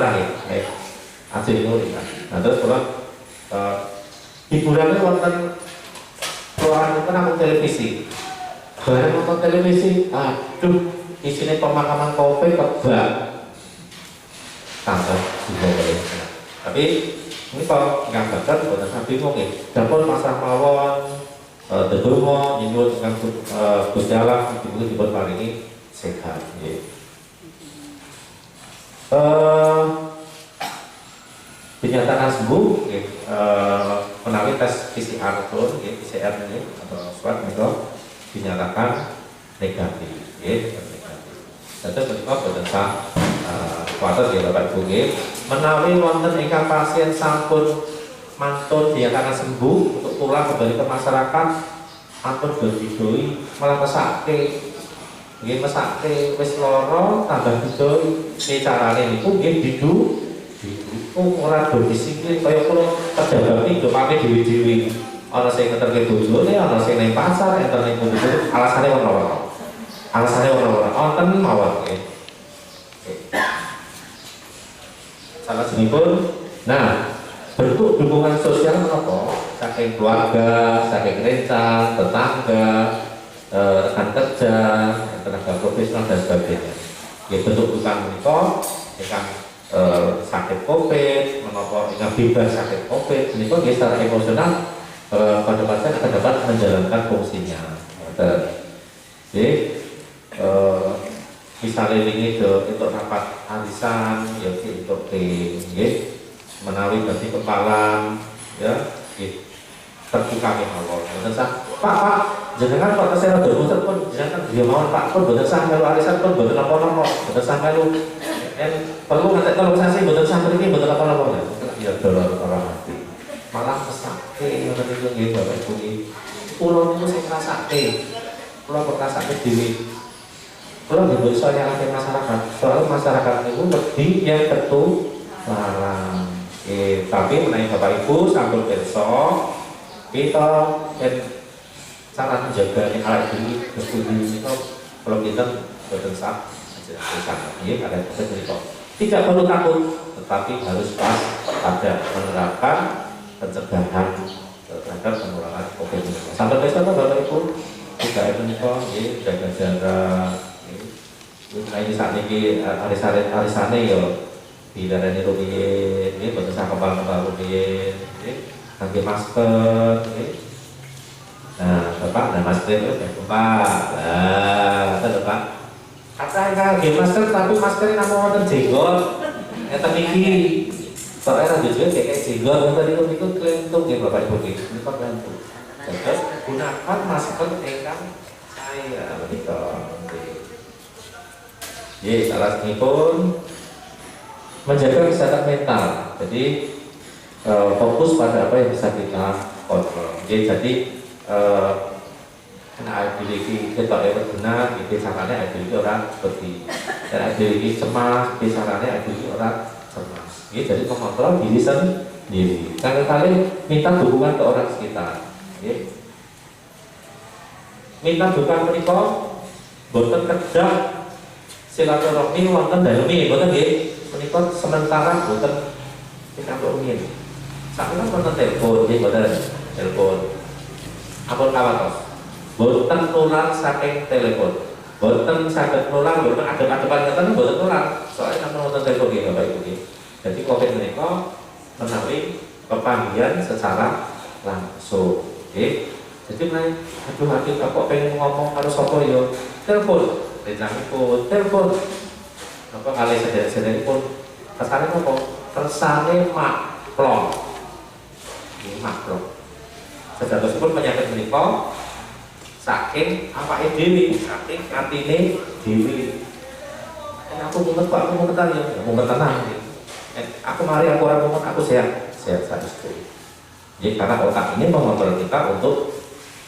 Speaker 6: Ajri ngono kan. Nah, terus kalau hiburannya wonten keluaran itu nonton televisi. Bareng nonton televisi, aduh, isinya pemakaman COVID kebak. Tambah juga boleh. Tapi ini kalau nggak bakat, bukan saya bingung ya. Dapur pasar mawon, dedongo, nyuwun dengan Gusti Allah, ibu dipun paringi sehat. Dinyatakan sembuh, menawi tes PCR pun, PCR ini atau swab itu dinyatakan negatif. Terus menikah berdasar kuatas ya Bapak Ibu. Menawi wonten ingkang pasien sampun mantun dinyatakan sembuh untuk pulang kembali ke masyarakat, ampun berdidoi malah mesake, mesake wis loro tambah didoi. Carane niku nggih didu ora do disingkir kaya kula pejabat iki do pamit dhewe-dhewe. Ana sing ngeterke bojone, ana sing ning pasar, enten ning kumpul. Alasane ono-ono. Wonten mawon nggih. Salah sinipun. Nah, bentuk dukungan sosial menapa? Saking keluarga, saking rencana, tetangga, rekan kerja, tenaga profesional dan sebagainya. Ya bentuk dukungan menika ingkang sakit COVID, menapa ingkang bebas sakit COVID, menika nggih secara emosional pada pasien akan dapat menjalankan fungsinya. Jadi misalnya ini untuk rapat arisan, ya untuk tim, menawi bagi kepala, ya, terbuka awal. Pak, jangan Pak saya udah muncul pun, jangan dia mau Pak pun bener sah melu arisan pun bener apa-apa, bener sah melu. perlu nanti kalau saya sih betul sampai ini betul apa ya? Ya dolor orang mati. Malah mesake ngoten niku nggih Bapak Ibu nggih. Kula niku sing ngrasake. Kula berkasake dhewe. Kula nggih bisa nyalahke masyarakat. Soal masyarakat niku wedi yang larang. Tapi menawi Bapak Ibu sampun pirsa kita cara menjaga awak dhewe bersih itu kalau kita boten sah ini ada cerita. Tidak perlu takut, tetapi harus pas pada menerapkan pencegahan terhadap penularan COVID-19. Sampai besok Bapak Ibu, tidak menikah, jaga jarak. Nah ini saat ini hari-hari ya di daerah ini rupiah, ini betul sah kepala rupiah, pakai masker. Nah, Bapak, masker itu Bapak. Nah, Bapak. Kata masker tapi maskernya nama wonten jenggot. Eta niki. Soalnya juga kayak jenggot tadi itu kelentung ya Bapak Ibu nggih. Niku kelentung. Terus gunakan masker ingkang saya menika. Nggih, salah pun menjaga kesehatan mental. Jadi fokus pada apa yang bisa kita kontrol. Jadi karena ability kita berguna, itu caranya ability orang seperti dan ability cemas, itu caranya ability orang cemas. Jadi mengontrol diri sendiri. Kali-kali minta dukungan ke orang sekitar. Minta dukungan menika boten kedah silaturahmi wonten daleme boten nggih. Menika sementara boten kita rumiyin. Sampun wonten telepon nggih boten telepon. Ampun kawatos. Boten nular saking telepon. Boten saged nular, boten adep-adepan ngeten boten nular. Soalnya namung wonten telepon nggih Bapak Ibu nggih. Jadi Covid menika menawi pepanggihan secara langsung. Nggih. Jadi menawi aduh kok pengen ngomong karo sapa ya? Telepon. Rencangipun telepon. Apa kali sedherek-sedherekipun kesane apa? Kersane maklong. Nggih maklong. Sejatosipun penyakit menika saking awake dhewe, saking atine dhewe. Aku mumet kok, aku mumet ya, mumet tenang. Aku mari aku ora mumet, aku sehat saestu. Jadi karena otak ini mengontrol kita untuk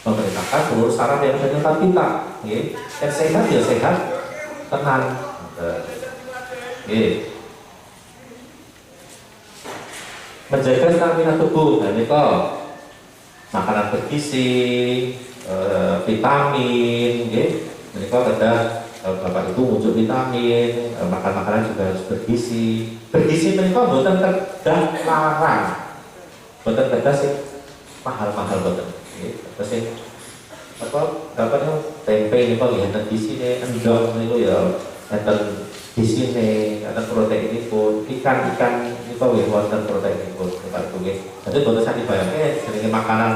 Speaker 6: memerintahkan seluruh saraf yang ada dalam kita. Yang sehat ya sehat, tenang. Menjaga stamina tubuh, dan itu makanan bergizi, vitamin, mereka ada Bapak Ibu muncul vitamin, makan makanan juga harus bergizi. Bergizi mereka bukan kedah larang, bukan kedah sih mahal-mahal bukan. Terus sih apa tempe ini kok ya gizi nih, endong itu ya, gizi nih, ada protein ini pun, ikan ini kok ya wonten protein ini pun, Bapak Ibu. Jadi bukan saya dibayangkan seringnya makanan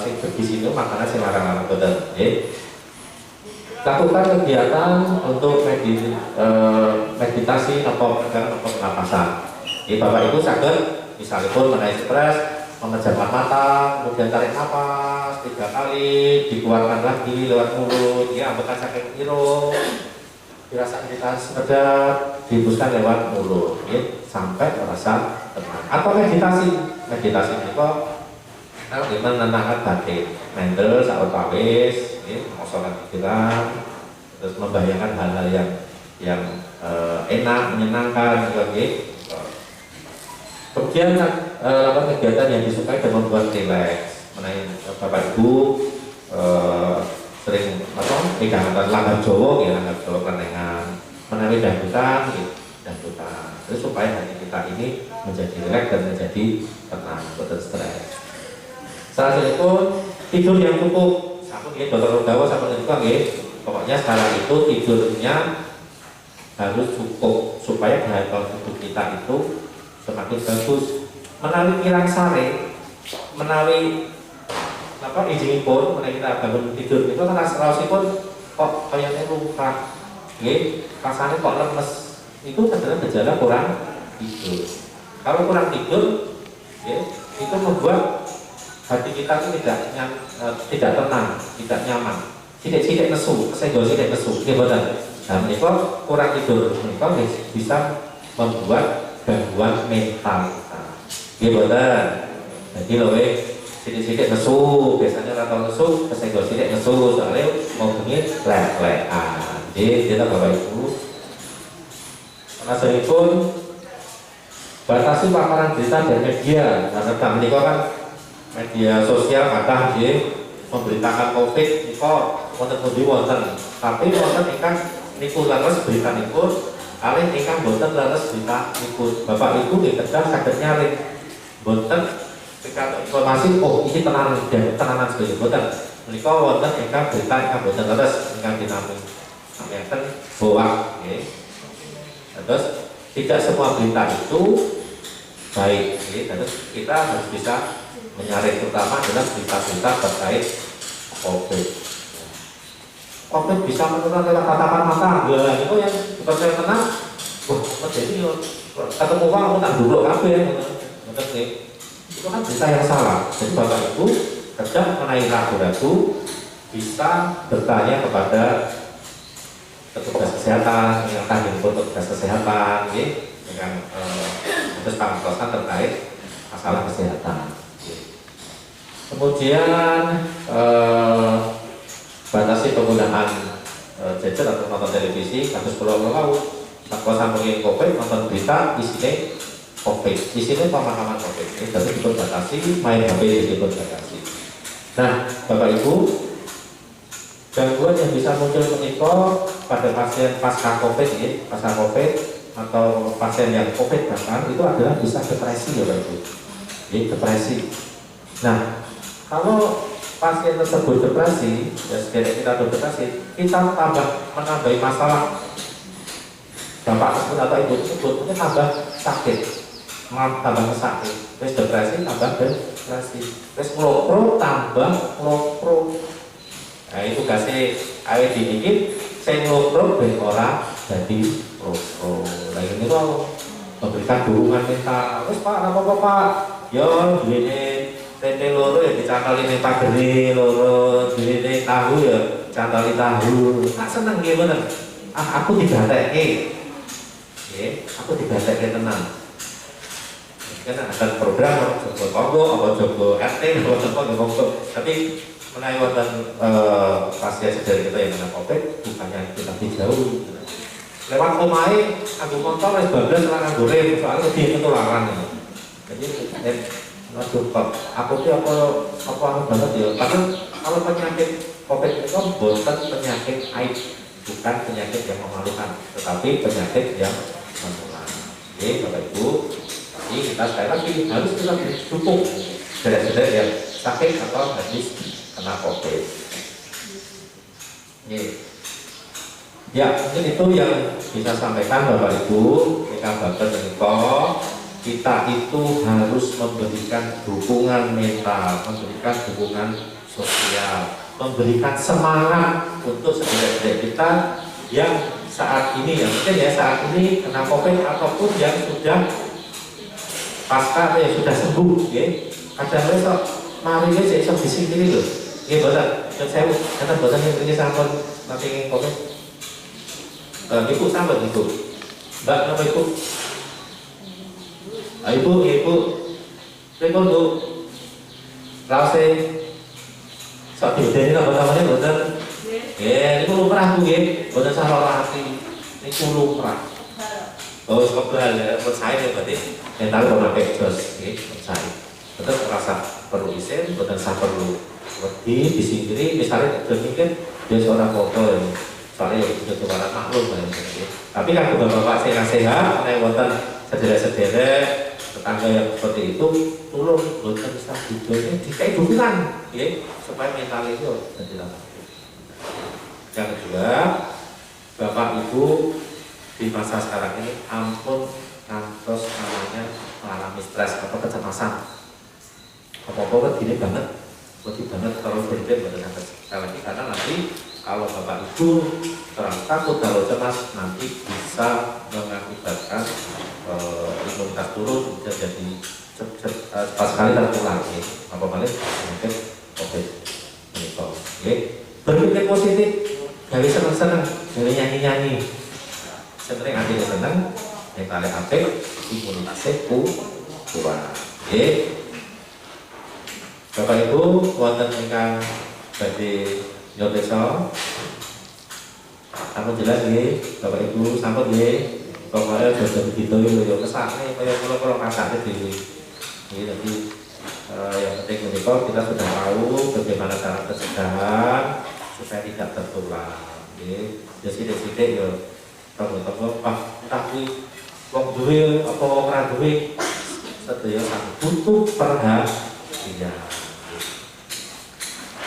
Speaker 6: sing bergizi itu makanan sing larang-larang betul. Lakukan kegiatan untuk meditasi atau pernapasan. Bapak Ibu saged misalnya pun menaik stres, memejamkan mata, kemudian tarik nafas 3 kali, dikeluarkan lagi lewat mulut, ambekan saking iro, dirasakan kita sedap, dihembuskan lewat mulut, sampai merasa tenang. Atau meditasi itu kalau menenangkan batin, mental, sautawis, mengosongkan pikiran, terus membayangkan hal-hal yang enak, menyenangkan, gitu. Kemudian kegiatan yang disukai dan membuat rileks. Menaik Bapak Ibu sering pegangan langgar Jawa, langgar Jawa kerenengan, menawi dangdutan, terus supaya hati kita ini menjadi rileks dan menjadi tenang, bukan stres. Selanjutnya pun tidur yang cukup. Sampun nggih Dokter Dawa sampun ngendika nggih, pokoknya sekarang itu tidurnya harus cukup supaya daya tubuh kita itu semakin bagus. Menawi kirang sare, menawi izinipun menawi kita bangun tidur itu kan raosipun kok kayaknya lupa, rasanya kok lemes. Itu adalah gejala kurang tidur. Kalau kurang tidur, itu membuat hati kita itu tidak tenang, tidak nyaman, tidak nesu, senggol tidak nesu, betul. Nah, menikah kurang tidur, menikah bisa membuat gangguan mental kita. Gimana? Jadi loh, sidik-sidik nesu, biasanya rata nesu, kesenggol sidik nesu, soalnya mau bengi lek-lekan. Jadi kita Bapak Ibu, karena pun batasi paparan berita dan media, karena kami kan media sosial kadang memberitakan COVID, wonten, tapi wonten ingkang niku leres berita niku, alih ingkang boten leres berita niku. Bapak Ibu nggih kedah saged nyaring boten ketika informasi ini tenanan dan tenanan sebagai boten. Menika wonten ingkang berita ingkang boten leres ingkang dinamai namyaken hoax nggih. Terus tidak semua berita itu baik, terus kita harus bisa menyaring terutama adalah berita-berita terkait COVID. COVID bisa menular lewat tatapan mata, ya itu yang dipercaya tenang. Wah, jadi ketemu orang aku tak duduk kabeh, itu kan berita yang salah. Jadi Bapak Ibu kerja mengenai ragu-ragu bisa bertanya kepada petugas kesehatan, yang tadi petugas kesehatan, dengan terus pengawasan terkait masalah kesehatan. Kemudian batasi penggunaan gadget atau nonton televisi, kasus pulau-pulau, kuasa mungkin COVID, nonton berita, isinya COVID, isinya pemahaman COVID, ini jadi dibatasi, main HP dibatasi. Nah, Bapak Ibu, gangguan yang bisa muncul menikah pada pasien pasca COVID, pasca COVID atau pasien yang COVID bahkan itu adalah bisa depresi ya Bapak Ibu, depresi. Nah, kalau pasien tersebut depresi, ya sekiranya kita depresi, kita menambahi masalah bapak tersebut atau ibu tersebut, mungkin tambah sakit, tambah sakit, terus depresi tambah depresi, terus ngelopro tambah ngelopro. Nah itu kasih awet dikit, saya ngelopro ben ora jadi ngelopro. Nah ini tuh memberikan dukungan mental. Terus Pak, apa Pak? Yo, ini tempe loro ya dicantoli ning pagere loro, dene tahu ya cantoli tahu. Tak seneng nggih bener. Aku digatekke. Nggih, aku digatekke tenan. Kan ada program Jogo Kongo apa Jogo RT apa Jogo. Tapi menawi wonten pasien sedherek kita yang kena COVID bukannya kita dijauhi. Lewat omahe aku motor wis bablas ora nganggo rem soalnya lebih ketularan. Jadi aduh Pak, aku tuh apa banget ya. Karena kalau penyakit COVID itu bukan penyakit aib, bukan penyakit yang memalukan, tetapi penyakit yang menular. Oke, Bapak Ibu, ini kita sekali lagi harus kita dukung saudara-saudara yang sakit atau habis kena COVID. Ya, mungkin itu yang bisa sampaikan Bapak Ibu, jika Bapak menikah. Kita itu harus memberikan dukungan mental, memberikan dukungan sosial, memberikan semangat untuk saudara-saudara kita yang saat ini, yang mungkin ya saat ini kena COVID ataupun yang sudah pasca atau yang sudah sembuh, ya. Kadang besok mari ya saya di sini loh, ya betul. Dan saya kata betul yang ini sampun nanti COVID, ibu sampun ibu, mbak nama ibu. Ibu, rekor bu, lause, sok diudeni namanya boten, ya, ini lumrah bu ya, boten salah hati, ini lumrah. Oh, sebel ya, percaya ya berarti, yang tahu memakai jos, percaya. Betul merasa perlu isin, boten sah perlu disingkiri, misalnya mungkin dia seorang foto yang soalnya itu sebarang maklum ya. Tapi kan bapak-bapak sehat-sehat, yang boten sederet-sederet. Tetangga yang seperti itu tolong buatkan bisa hidupnya dikai dukungan ya supaya mental itu tidak takut. Yang kedua, Bapak Ibu di masa sekarang ini ampun ngantos namanya mengalami stres atau kecemasan. Apa-apa gini banget, lebih banget kalau berpikir pada sekali lagi karena nanti kalau Bapak Ibu terlalu takut kalau cemas nanti bisa mengakibatkan imunitas turun bisa jadi cepat sekali tertular ya. Apa balik penyakit COVID ini. Berpikir positif gawe seneng-seneng, gawe nyanyi-nyanyi. Seneng atine seneng, mentale apik, imunitasé kuat. Nggih. Bapak Ibu wonten ingkang badhe nyotesa. Sampun jelas nggih, Bapak Ibu sampun nggih. Pokoknya sudah begitu yo kesane kaya kula masakne dhewe. Nggih, dadi yang penting menikah kita sudah tahu bagaimana cara pencegahan supaya tidak tertular. Jadi sidik-sidik ya tonggo-tonggo tapi wong duwe apa wong ora duwe sedaya butuh perhatian.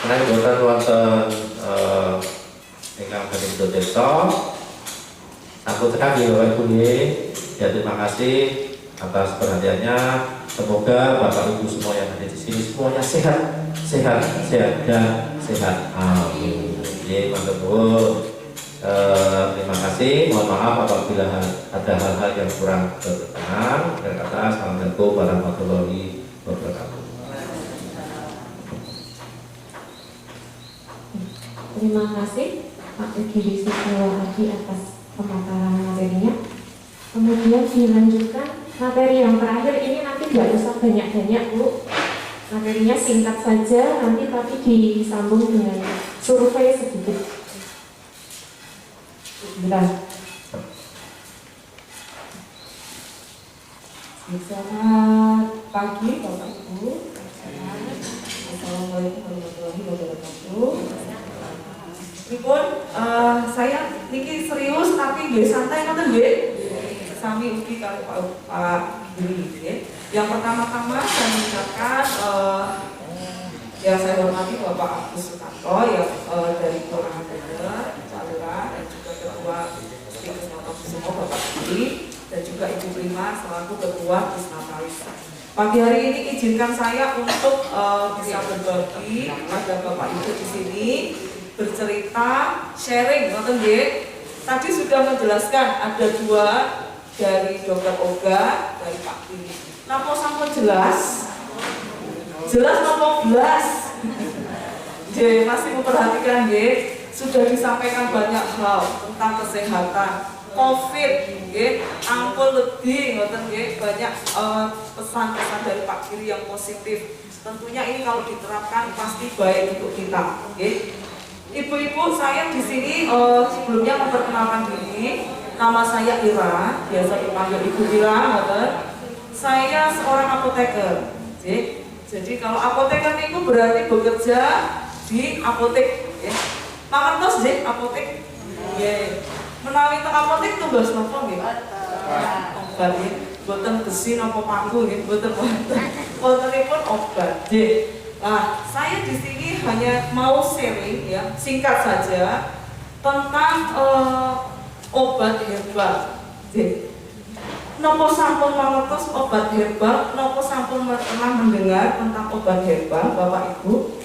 Speaker 6: Karena boten wonten ingkang badhe desa. Aku sekali Bapak Ibu ya, terima kasih atas perhatiannya. Semoga Bapak Ibu semua yang ada di sini semuanya sehat dan sehat. Amin. Mantap. Terima kasih. Mohon maaf apabila ada hal-hal yang kurang berkenan. Assalamualaikum warahmatullahi wabarakatuh.
Speaker 2: Terima kasih Pak Edi Hadi atas pemaparan materinya. Kemudian dilanjutkan materi yang terakhir ini nanti nggak usah banyak-banyak Bu. Materinya singkat saja, nanti tapi disambung dengan survei sedikit. Bentar. Selamat pagi Bapak Ibu. Assalamualaikum warahmatullahi wabarakatuh. Meskipun saya niki serius tapi nggih santai ngoten nggih. Sami ugi karo Pak Giri nggih. Yang pertama-tama saya mengucapkan yang saya hormati Bapak Agus Sutanto yang dari Kelurahan Bener, Pak Lurah dan juga Ketua Tim Semua Bapak Giri dan juga Ibu Prima selaku Ketua Pusnatalis. Pagi hari ini izinkan saya untuk bisa berbagi kepada Bapak Ibu di sini, bercerita, sharing, ngoten nggih. Tadi sudah menjelaskan ada dua dari Dr. Oga dari Pak Giri. Napa sampun jelas? Jelas napa belas? Nggih, masih memperhatikan nggih. Sudah disampaikan banyak hal tentang kesehatan. Covid nggih, ampun lebih ngoten nggih, banyak pesan-pesan dari Pak Giri yang positif. Tentunya ini kalau diterapkan pasti baik untuk kita, nggih. Ibu-ibu, saya di sini sebelumnya memperkenalkan diri. Nama saya Ira, biasa dipanggil Ibu Ira, ngoten. Saya seorang apoteker. Jadi kalau apoteker itu berarti bekerja di apotek, ya. Mangertos nggih apotek? Nggih. Menawi teng apotek tumbas napa nggih? Obat nggih. Boten besi napa paku nggih, boten wonten. Wontenipun obat. Nggih. Nah, saya di sini hanya mau sharing ya, singkat saja tentang obat herbal. Nggih. Nopo sampun mangertos obat herbal, nopo sampun pernah mendengar tentang obat herbal, Bapak Ibu?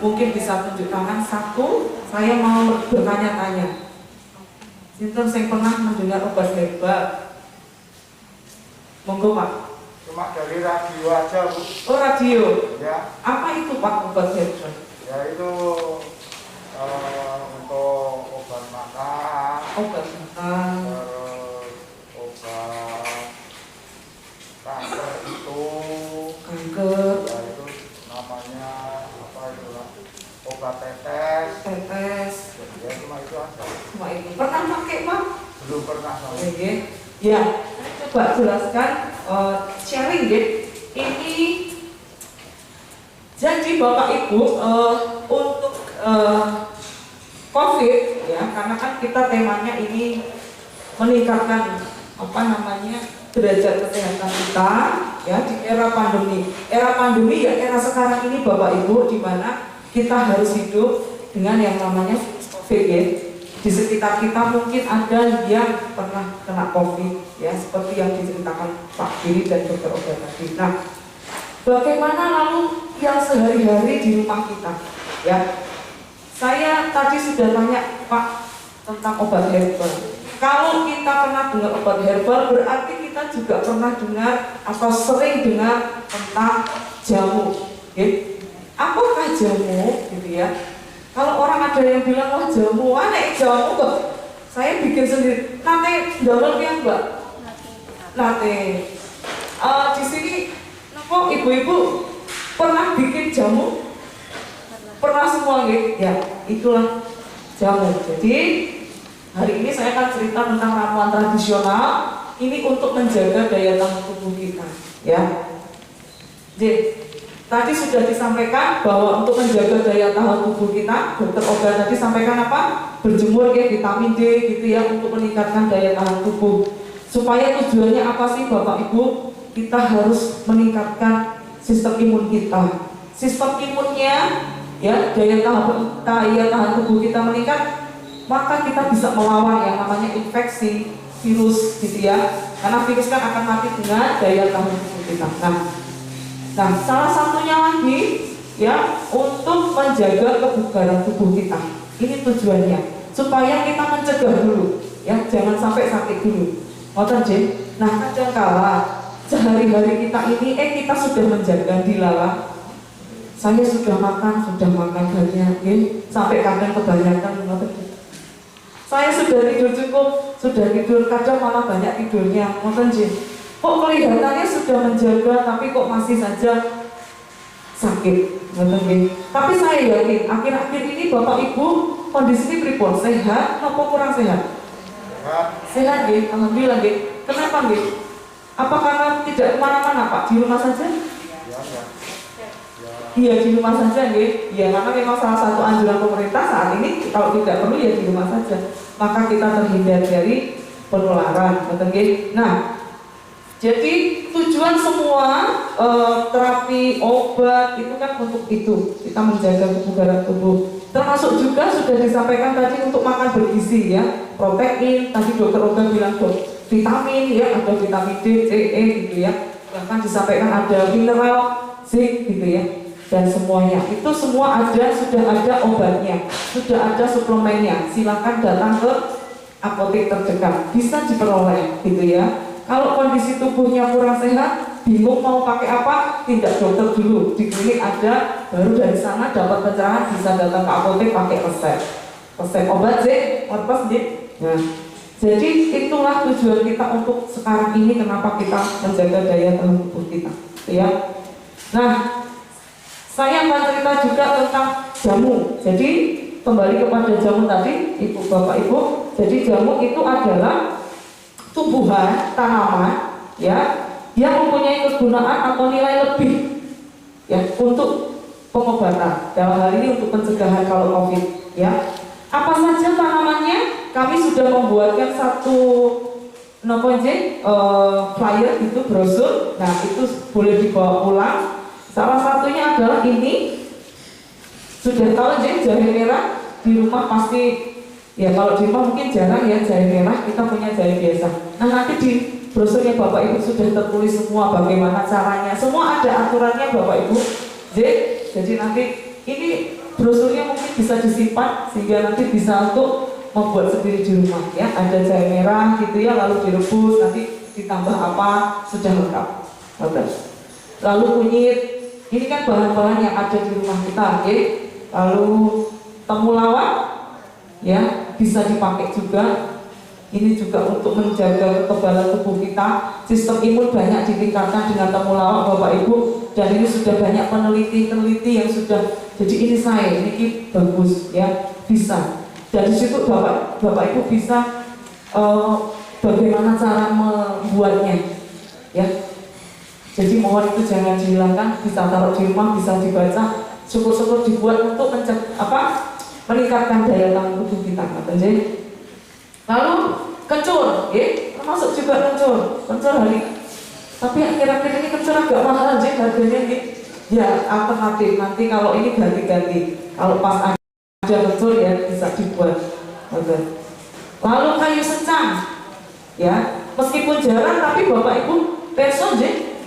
Speaker 2: Mungkin bisa tunjuk tangan satu, saya mau bertanya-tanya. Sinten sing pernah mendengar obat herbal? Monggo Pak.
Speaker 7: Cuma dari radio aja Bu.
Speaker 2: Oh radio?
Speaker 7: Ya.
Speaker 2: Apa itu Pak obat herbal?
Speaker 7: Ya itu untuk obat makan.
Speaker 2: Obat makan.
Speaker 7: Terus obat kanker itu.
Speaker 2: Kanker.
Speaker 7: Ya itu namanya apa itu lah? Obat tetes.
Speaker 2: Tetes.
Speaker 7: Ya cuma itu aja.
Speaker 2: Cuma itu. Pernah pakai Pak?
Speaker 7: Belum pernah sama.
Speaker 2: Oke. Ya, coba jelaskan sharing deh. Ini jadi Bapak Ibu untuk COVID ya, karena kan kita temanya ini meningkatkan apa namanya derajat kesehatan kita ya di era pandemi. Era pandemi ya era sekarang ini Bapak Ibu di mana kita harus hidup dengan yang namanya COVID ya. Di sekitar kita mungkin ada yang pernah kena COVID ya, seperti yang diceritakan Pak Giri dan Dr. Oga tadi. Nah, bagaimana lalu yang sehari-hari di rumah kita ya? Saya tadi sudah tanya Pak tentang obat herbal. Kalau kita pernah dengar obat herbal, berarti kita juga pernah dengar atau sering dengar tentang jamu. Okay? Apakah jamu, gitu ya?
Speaker 8: Kalau orang ada yang bilang wah jamu, jamu kok saya bikin sendiri. Nate damel pian Mbak? Nate. Di sini kok ibu-ibu pernah bikin jamu? Pernah semua gitu? Ya, itulah jamu. Jadi hari ini saya akan cerita tentang ramuan tradisional. Ini untuk menjaga daya tahan tubuh kita, ya. Jadi tadi sudah disampaikan bahwa untuk menjaga daya tahan tubuh kita, dokter Oga tadi sampaikan apa? Berjemur ya, vitamin D gitu ya, untuk meningkatkan daya tahan tubuh. Supaya tujuannya apa sih Bapak Ibu? Kita harus meningkatkan sistem imun kita. Sistem imunnya ya, daya tahan tubuh kita meningkat, maka kita bisa melawan yang namanya infeksi virus gitu ya. Karena virus kan akan mati dengan daya tahan tubuh kita. Nah, salah satunya lagi ya untuk menjaga kebugaran tubuh kita. Ini tujuannya supaya kita mencegah dulu ya, jangan sampai sakit dulu. Ngoten Jen. Nah, kadangkala sehari-hari kita ini kita sudah menjaga dilala. Saya sudah makan banyak ya, sampai kadang kebanyakan ngoten. Saya sudah tidur cukup, sudah tidur kadang malah banyak tidurnya. Ngoten Jen. Kok kelihatannya sudah menjaga tapi kok masih saja sakit. Tapi saya yakin akhir-akhir ini Bapak Ibu kondisi pripun, sehat atau kurang sehat? Sehat nggih, alhamdulillah nggih. Kenapa nggih? Apa karena tidak kemana-mana Pak, di rumah saja? Iya, di rumah saja nggih. Iya, karena memang salah satu anjuran pemerintah saat ini kalau tidak perlu ya di rumah saja. Maka kita terhindar dari penularan, betul nggih? Nah, jadi tujuan semua terapi obat itu kan untuk itu, kita menjaga kebugaran tubuh. Termasuk juga sudah disampaikan tadi untuk makan bergizi ya, protein. Tadi dokter Oga bilang vitamin ya, ada vitamin D, C, E gitu ya. Bahkan disampaikan ada mineral, zinc gitu ya. Dan semuanya itu semua sudah ada obatnya, sudah ada suplemennya. Silakan datang ke apotek terdekat, bisa diperoleh gitu ya. Kalau kondisi tubuhnya kurang sehat, bingung mau pakai apa, tindak dokter dulu. Di klinik ada, baru dari sana dapat pencerahan, bisa datang ke apotek pakai resep obat sih, orpes gitu. Nah, jadi itulah tujuan kita untuk sekarang ini, kenapa kita menjaga daya tahan tubuh kita, ya. Nah, saya akan cerita juga tentang jamu. Jadi kembali kepada jamu tadi, Ibu Bapak Ibu. Jadi jamu itu adalah tumbuhan, tanaman ya, yang mempunyai kegunaan atau nilai lebih ya untuk pengobatan. Dalam hal ini untuk pencegahan kalau COVID ya. Apa saja tanamannya? Kami sudah membuatkan satu flyer itu, brosur. Nah, itu boleh dibawa pulang. Salah satunya adalah ini. Sudah tahu jahe merah di rumah pasti. Ya kalau di rumah mungkin jarang ya jahe merah, kita punya jahe biasa. Nah, nanti di brosurnya Bapak Ibu sudah tertulis semua bagaimana caranya. Semua ada aturannya Bapak Ibu. Jadi nanti ini brosurnya mungkin bisa disimpan sehingga nanti bisa untuk membuat sendiri di rumah ya. Ada jahe merah gitu ya, lalu direbus, nanti ditambah apa, sudah lengkap. Lalu kunyit, ini kan bahan-bahan yang ada di rumah kita ya. Lalu temulawak ya, bisa dipakai juga. Ini juga untuk menjaga kekebalan tubuh kita. Sistem imun banyak ditingkatkan dengan temulawak Bapak Ibu. Dan ini sudah banyak peneliti yang sudah. Jadi ini bagus ya, bisa. Dari situ Bapak Ibu bisa bagaimana cara membuatnya ya. Jadi mohon itu jangan dihilangkan, bisa taruh di rumah, bisa dibaca. Syukur-syukur dibuat untuk meningkatkan daya tahan tubuh kita. Lalu kencur, termasuk juga kencur hari. Tapi akhir-akhir ini kencur agak mahal aja harganya ya, alternatif. Nanti kalau ini ganti-ganti. Kalau pas ada kencur ya bisa dibuat. Lalu kayu secang, ya meskipun jarang tapi Bapak Ibu person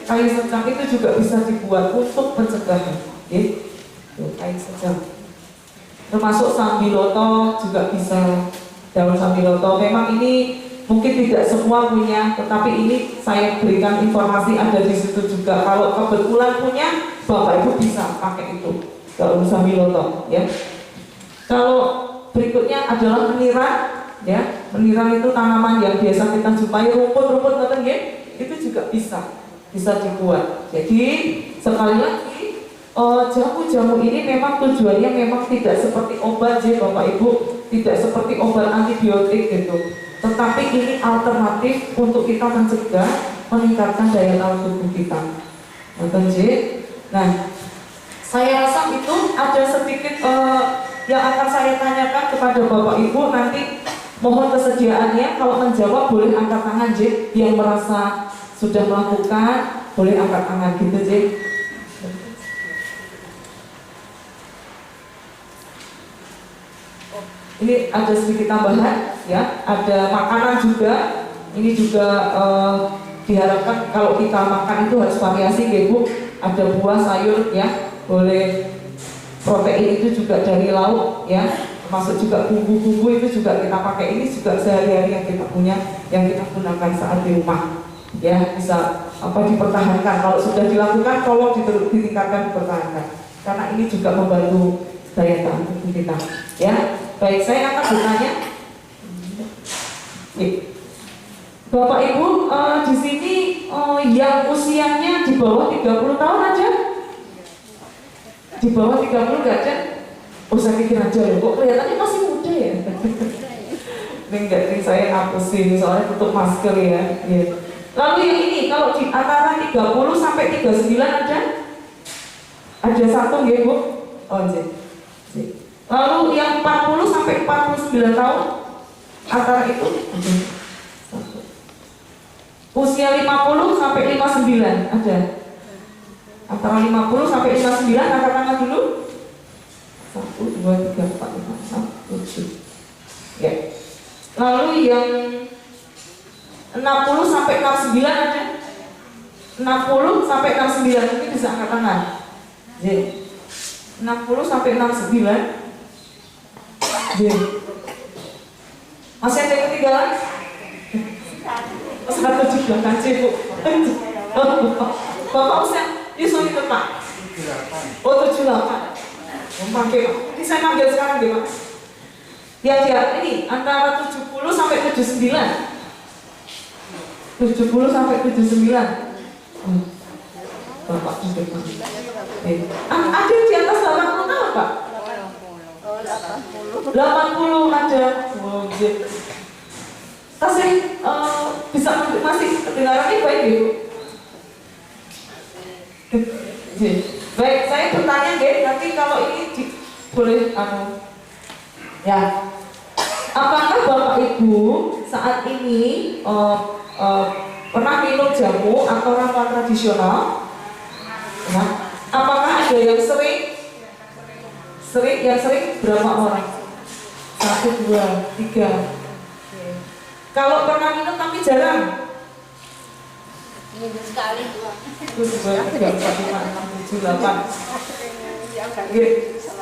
Speaker 8: kayu secang itu juga bisa dibuat untuk pencegahan. Kayu secang. Termasuk sambiloto juga bisa. Daun sambiloto memang ini mungkin tidak semua punya, tetapi ini saya berikan informasi ada di situ juga. Kalau kebetulan punya, Bapak Ibu bisa pakai itu daun sambiloto ya. Kalau berikutnya adalah meniran, ya. Meniran itu tanaman yang biasa kita jumpai, rumput-rumput ngoten nggih, itu juga bisa dibuat. Jadi sekali lagi jamu-jamu ini memang tujuannya memang tidak seperti obat ya Bapak Ibu, tidak seperti obat antibiotik gitu. Tetapi ini alternatif untuk kita mencegah, meningkatkan daya tahan tubuh kita. Nah, saya rasa itu ada sedikit yang akan saya tanyakan kepada Bapak Ibu nanti. Mohon kesediaannya, kalau menjawab boleh angkat tangan J. Yang merasa sudah melakukan boleh angkat tangan gitu J. Ini ada sedikit tambahan ya, ada makanan juga. Ini juga diharapkan kalau kita makan itu harus variasi ya Bu. Ada buah, sayur ya, boleh. Protein itu juga dari lauk ya, termasuk juga bumbu-bumbu itu juga kita pakai. Ini juga sehari-hari yang kita punya, yang kita gunakan saat di rumah ya, bisa dipertahankan. Kalau sudah dilakukan tolong ditingkatkan, dipertahankan, karena ini juga membantu daya tahan tubuh kita ya. Baik, saya akan bertanya Bapak Ibu di sini yang usianya di bawah 30 tahun aja? Di bawah 30 nggak ada? Oh, saya pikir aja loh, kok kelihatannya masih muda ya? Ini enggak, ini saya hapusin soalnya tutup masker ya. Lalu yang ini, kalau di antara 30 sampai 39 ada? Ada satu ya Bu? Oh iya. Lalu yang 40 sampai 49 tahun antara itu? Satu. Usia 50 sampai 59 ada? Antara 50 sampai 59, angkat tangan dulu. 1, 2, 3, 4, 5, 6, 7. Ya. Lalu yang 60 sampai 69 ada? 60 sampai 69, mungkin bisa angkat tangan. J. 60 sampai 69. J. Masih ada yang ketinggalan? Satu juga kan C Bu. Bapak usia Yusuf itu Pak. Oh 78. Memakai Pak. Ini saya manggil sekarang deh Pak. Ya dia ini antara 70 sampai 79. 70 sampai 79. Bapak sudah Pak. Ada yang di atas 80 tahun Pak? 80 ada. Oh, gitu. Masih bisa masih kedengarannya baik Ibu. Baik, saya bertanya deh, nanti kalau ini boleh ya. Apakah Bapak Ibu saat ini pernah minum jamu atau ramuan tradisional? Ya. Apakah ada yang sering? Yang sering berapa orang? 1, 2, 3. Kalau pernah minum tapi jarang?
Speaker 5: Minggu sekali.
Speaker 8: 1, 2, 3, 4, 5, 6, 7, 8.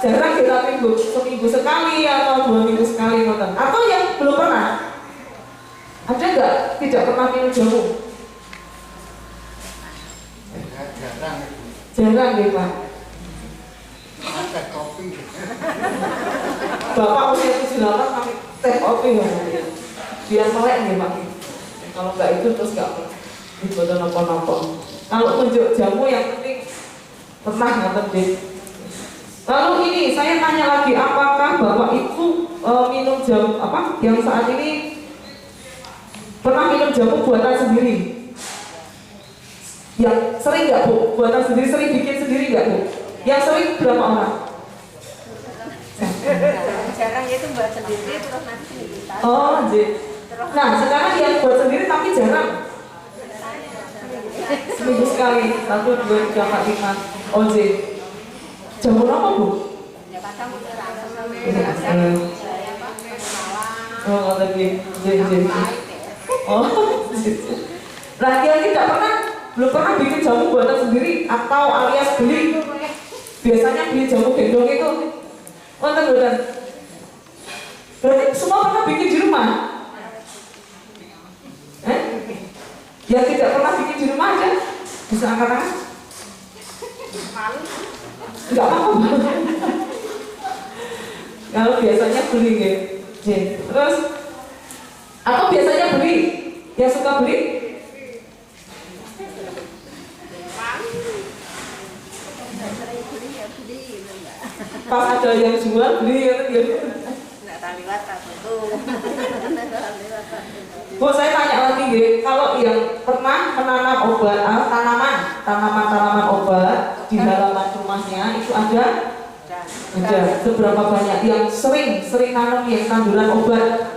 Speaker 8: Jarang kita seminggu sekali atau 2 minggu sekali nonton. Atau yang belum pernah? Ada nggak tidak pernah minum jamu? Jarang deh Pak. Bapak usia 78 kami teh kopi ya. Biar melek nih Pak. Kalau nggak itu terus nggak dibuat nopo-nopo. Kalau tunjuk jamu yang penting pernah nonton deh. Lalu ini saya tanya lagi, apakah Bapak Ibu minum jamu yang saat ini pernah minum jamu buatan sendiri? Yang sering nggak Bu? Buatan sendiri, sering bikin sendiri nggak Bu? Yang sering berapa orang?
Speaker 5: Jarang itu buat sendiri terus nanti kita.
Speaker 8: Oh, nah sekarang yang buat sendiri tapi jarang. Seminggu sekali, 1, 2, 3, 4, 5. Oh, jamu apa Bu?
Speaker 5: Ya kadang udah
Speaker 8: Oh, tadi oh, nah yang tidak pernah, belum pernah bikin jamu buatan sendiri atau alias beli. Biasanya beli jamu gendong itu. Buatan. Berarti semua pernah bikin di rumah? Yang tidak pernah bikin di rumah aja bisa angkat tangan? Enggak apa-apa. Kalau biasanya beli nggih. Terus atau biasanya beli? Yang suka beli? Pas ada yang jual beli ya kan gitu. Bu, saya tanya lagi nggih, kalau yang pernah menanam obat, tanaman obat di halaman rumahnya itu ada? Ada. Seberapa banyak yang sering nanam yang tanduran obat?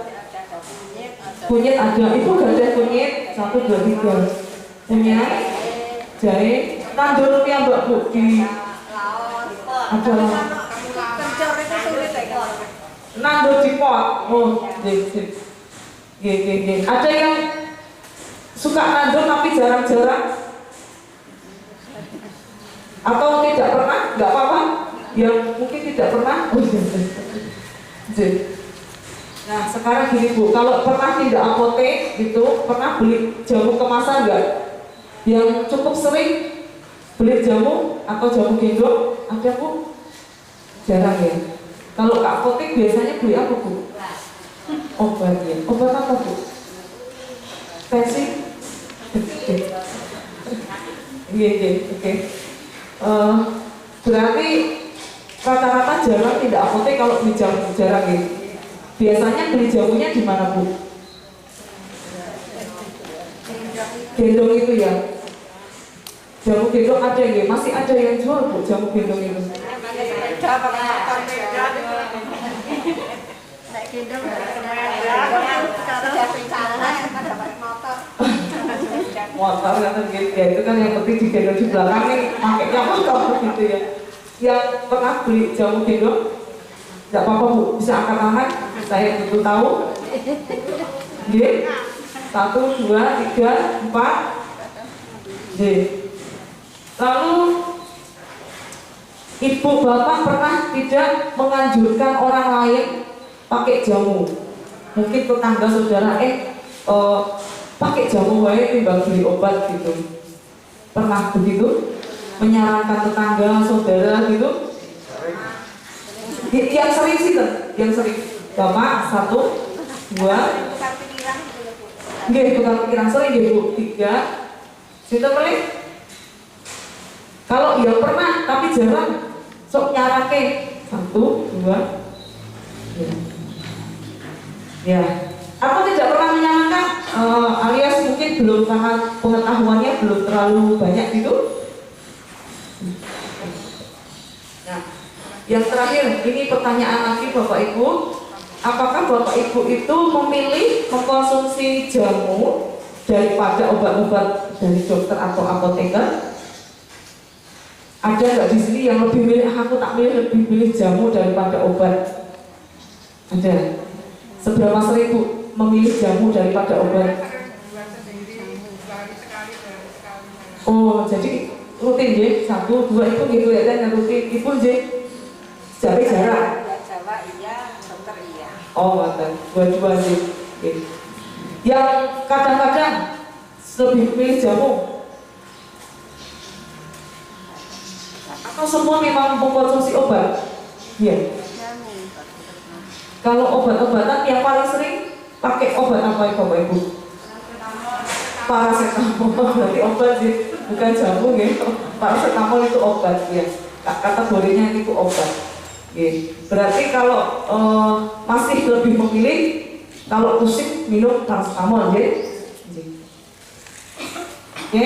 Speaker 8: Kunyit ada. Ibu gak ada kunyit? 1, 2, 3. Kunyit, jahe, tandur yang mbak Bu di ada. Nandur di pot. Oh, ada yang suka nandur tapi jarang-jarang atau tidak pernah? Nggak apa-apa. Yang mungkin tidak pernah. Nah sekarang gini Bu, kalau pernah tidak apotek itu pernah beli jamu kemasan nggak? Yang cukup sering beli jamu atau jamu gendong ada Bu? Jarang ya. Kalau ke apotek biasanya beli apa Bu? Obat ya. Obat apa Bu? Tensi? Iya, oke. Berarti rata-rata jarang tidak apotek kalau beli jamu, jarang ya. Biasanya beli jamunya di mana Bu? Gendong itu ya. Jamu gendong ada ya, masih ada yang jual Bu jamu gendong itu. Motor kan gitu ya, itu kan yang penting di gendong di belakang nih pakainya motor gitu ya. Yang pernah beli jamu gendong? Tidak apa-apa Bu, bisa angkat tangan, saya butuh tahu. G, 1, 2, 3, 4. G. Lalu ibu bapak pernah tidak menganjurkan orang lain pakai jamu? Mungkin tetangga saudara pakai jamu wae timbang beli obat gitu. Pernah begitu? Menyarankan tetangga saudara gitu? Yang sering sih yang sering. Bapak 1, 2. Nggih, tukang pikiran sering nggih Bu. 3. Sinten meneh? Kalau ya pernah tapi jarang sok nyarake 1, 2. Ya. Atau tidak pernah menyarankan alias mungkin belum sangat pengetahuannya belum terlalu banyak gitu. Nah, yang terakhir ini pertanyaan lagi Bapak Ibu, apakah Bapak Ibu itu memilih mengkonsumsi jamu daripada obat-obat dari dokter atau apoteker? Ada nggak di sini yang lebih milih, aku tak milih, lebih milih jamu daripada obat? Ada. Seberapa sering Bu memilih jamu daripada obat? Oh, jadi rutin ya, 1, 2 itu gitu ya, dan rutin itu je. Jadi jarang.
Speaker 5: Jawa iya, dokter iya.
Speaker 8: Oh, betul. 2 sih. Yang kadang-kadang lebih milih jamu. Atau semua memang mengkonsumsi obat? Iya. Kalau obat-obatan yang paling sering pakai obat apa ya Bapak Ibu? Paracetamol, berarti obat sih, bukan jamu ya. Paracetamol itu obat ya. Kategorinya itu obat. Ya. Berarti kalau masih lebih memilih kalau pusing minum paracetamol ya. Oke,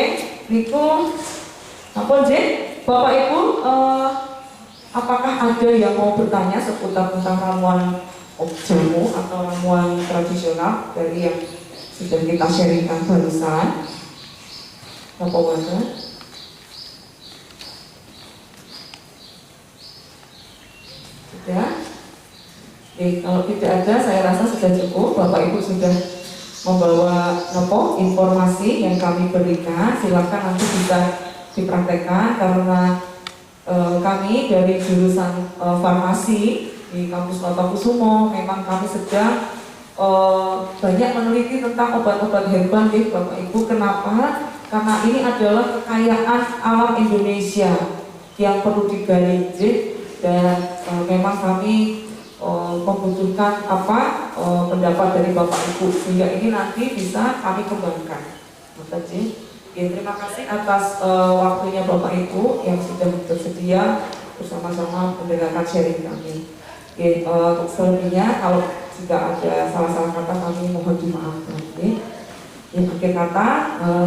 Speaker 8: niku apa je? Bapak Ibu, apakah ada yang mau bertanya seputar tentang ramuan jamu atau ramuan tradisional dari yang sudah kita sharingkan barusan? Bapak Wanda? Sudah? Oke, kalau tidak ada, saya rasa sudah cukup. Bapak Ibu sudah membawa informasi yang kami berikan. Silakan nanti bisa dipraktekkan karena kami dari jurusan farmasi di kampus Notokusumo memang kami sedang banyak meneliti tentang obat-obat herbal ya Bapak Ibu. Kenapa? Karena ini adalah kekayaan alam Indonesia yang perlu digali dan memang kami membutuhkan pendapat dari Bapak Ibu, sehingga ini nanti bisa kami kembangkan. Terima kasih atas waktunya Bapak Ibu yang sudah bersedia bersama-sama mendengarkan sharing kami. Untuk selebihnya, kalau jika ada salah-salah kata kami mohon dimaafkan. Akhir kata,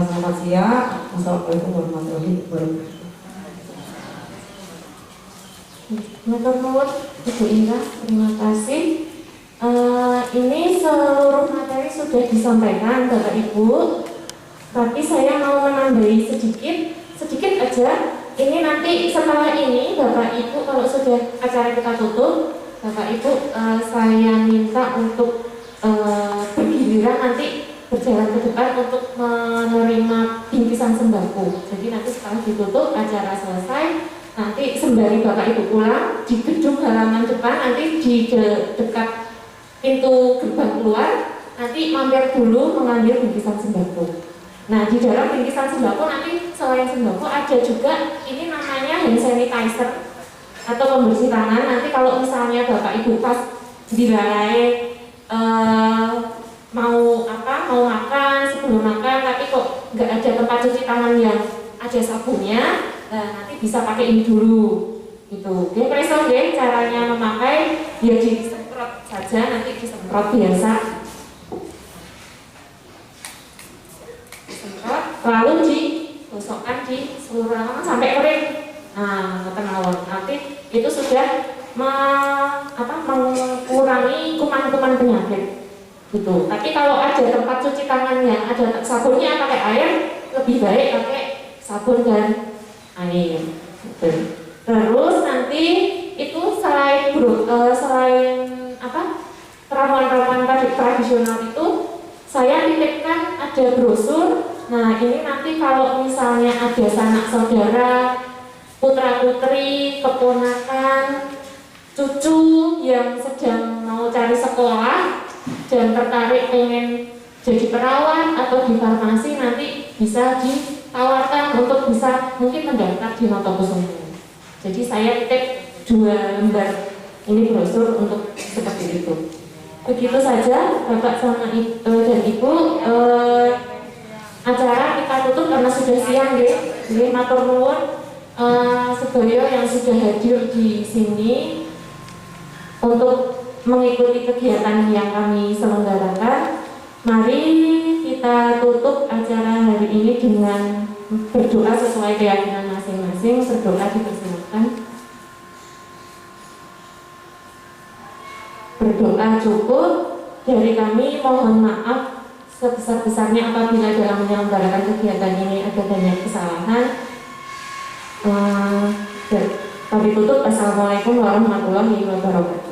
Speaker 8: selamat siang. Wassalamualaikum warahmatullahi wabarakatuh.
Speaker 2: Matur nuwun Ibu Indah, terima kasih. Ini seluruh materi sudah disampaikan Bapak Ibu, tapi saya mau menambahi sedikit aja. Ini nanti setelah ini Bapak Ibu kalau sudah acara kita tutup, Bapak Ibu saya minta untuk bergiliran nanti berjalan ke depan untuk menerima bingkisan sembako. Jadi nanti setelah ditutup acara selesai, nanti sembari Bapak Ibu pulang di gedung halaman depan, nanti di dekat pintu gerbang keluar, nanti mampir dulu mengambil bingkisan sembako. Nah, di dalam bingkisan sembako nanti selain sembako ada juga ini namanya hand sanitizer atau pembersih tangan. Nanti kalau misalnya Bapak Ibu pas dilalai mau makan, sebelum makan tapi kok nggak ada tempat cuci tangan yang ada sabunnya, nah nanti bisa pakai ini dulu gitu. Oke, preso deh caranya memakai, ya disemprot saja, nanti disemprot biasa, disemprot lalu digosokkan di seluruh ruangan sampai kering. Nah, mawon nanti itu sudah mengurangi kuman-kuman penyakit gitu. Tapi kalau ada tempat cuci tangan yang ada sabunnya pakai air, lebih baik pakai sabun dan air gitu. Terus nanti itu selain ramuan-ramuan tradisional itu saya titipkan ada brosur. Nah, ini nanti kalau misalnya ada sanak saudara, putra-putri, keponakan, cucu yang sedang mau cari sekolah dan tertarik pengen jadi perawat atau di farmasi, nanti bisa ditawarkan untuk bisa mungkin mendaftar di Notokusumo. Jadi saya titip 2 lembar ini brosur untuk seperti itu. Begitu saja Bapak sama dan Ibu, acara kita tutup karena sudah siang nggih. Nggih matur nuwun sedaya yang sudah hadir di sini untuk mengikuti kegiatan yang kami selenggarakan. Mari kita tutup acara hari ini dengan berdoa sesuai keyakinan masing-masing. Berdoa dipersilakan. Berdoa cukup. Dari kami mohon maaf sebesar-besarnya apabila dalam menyelenggarakan kegiatan ini ada banyak kesalahan. Kami tutup. Assalamualaikum warahmatullahi wabarakatuh.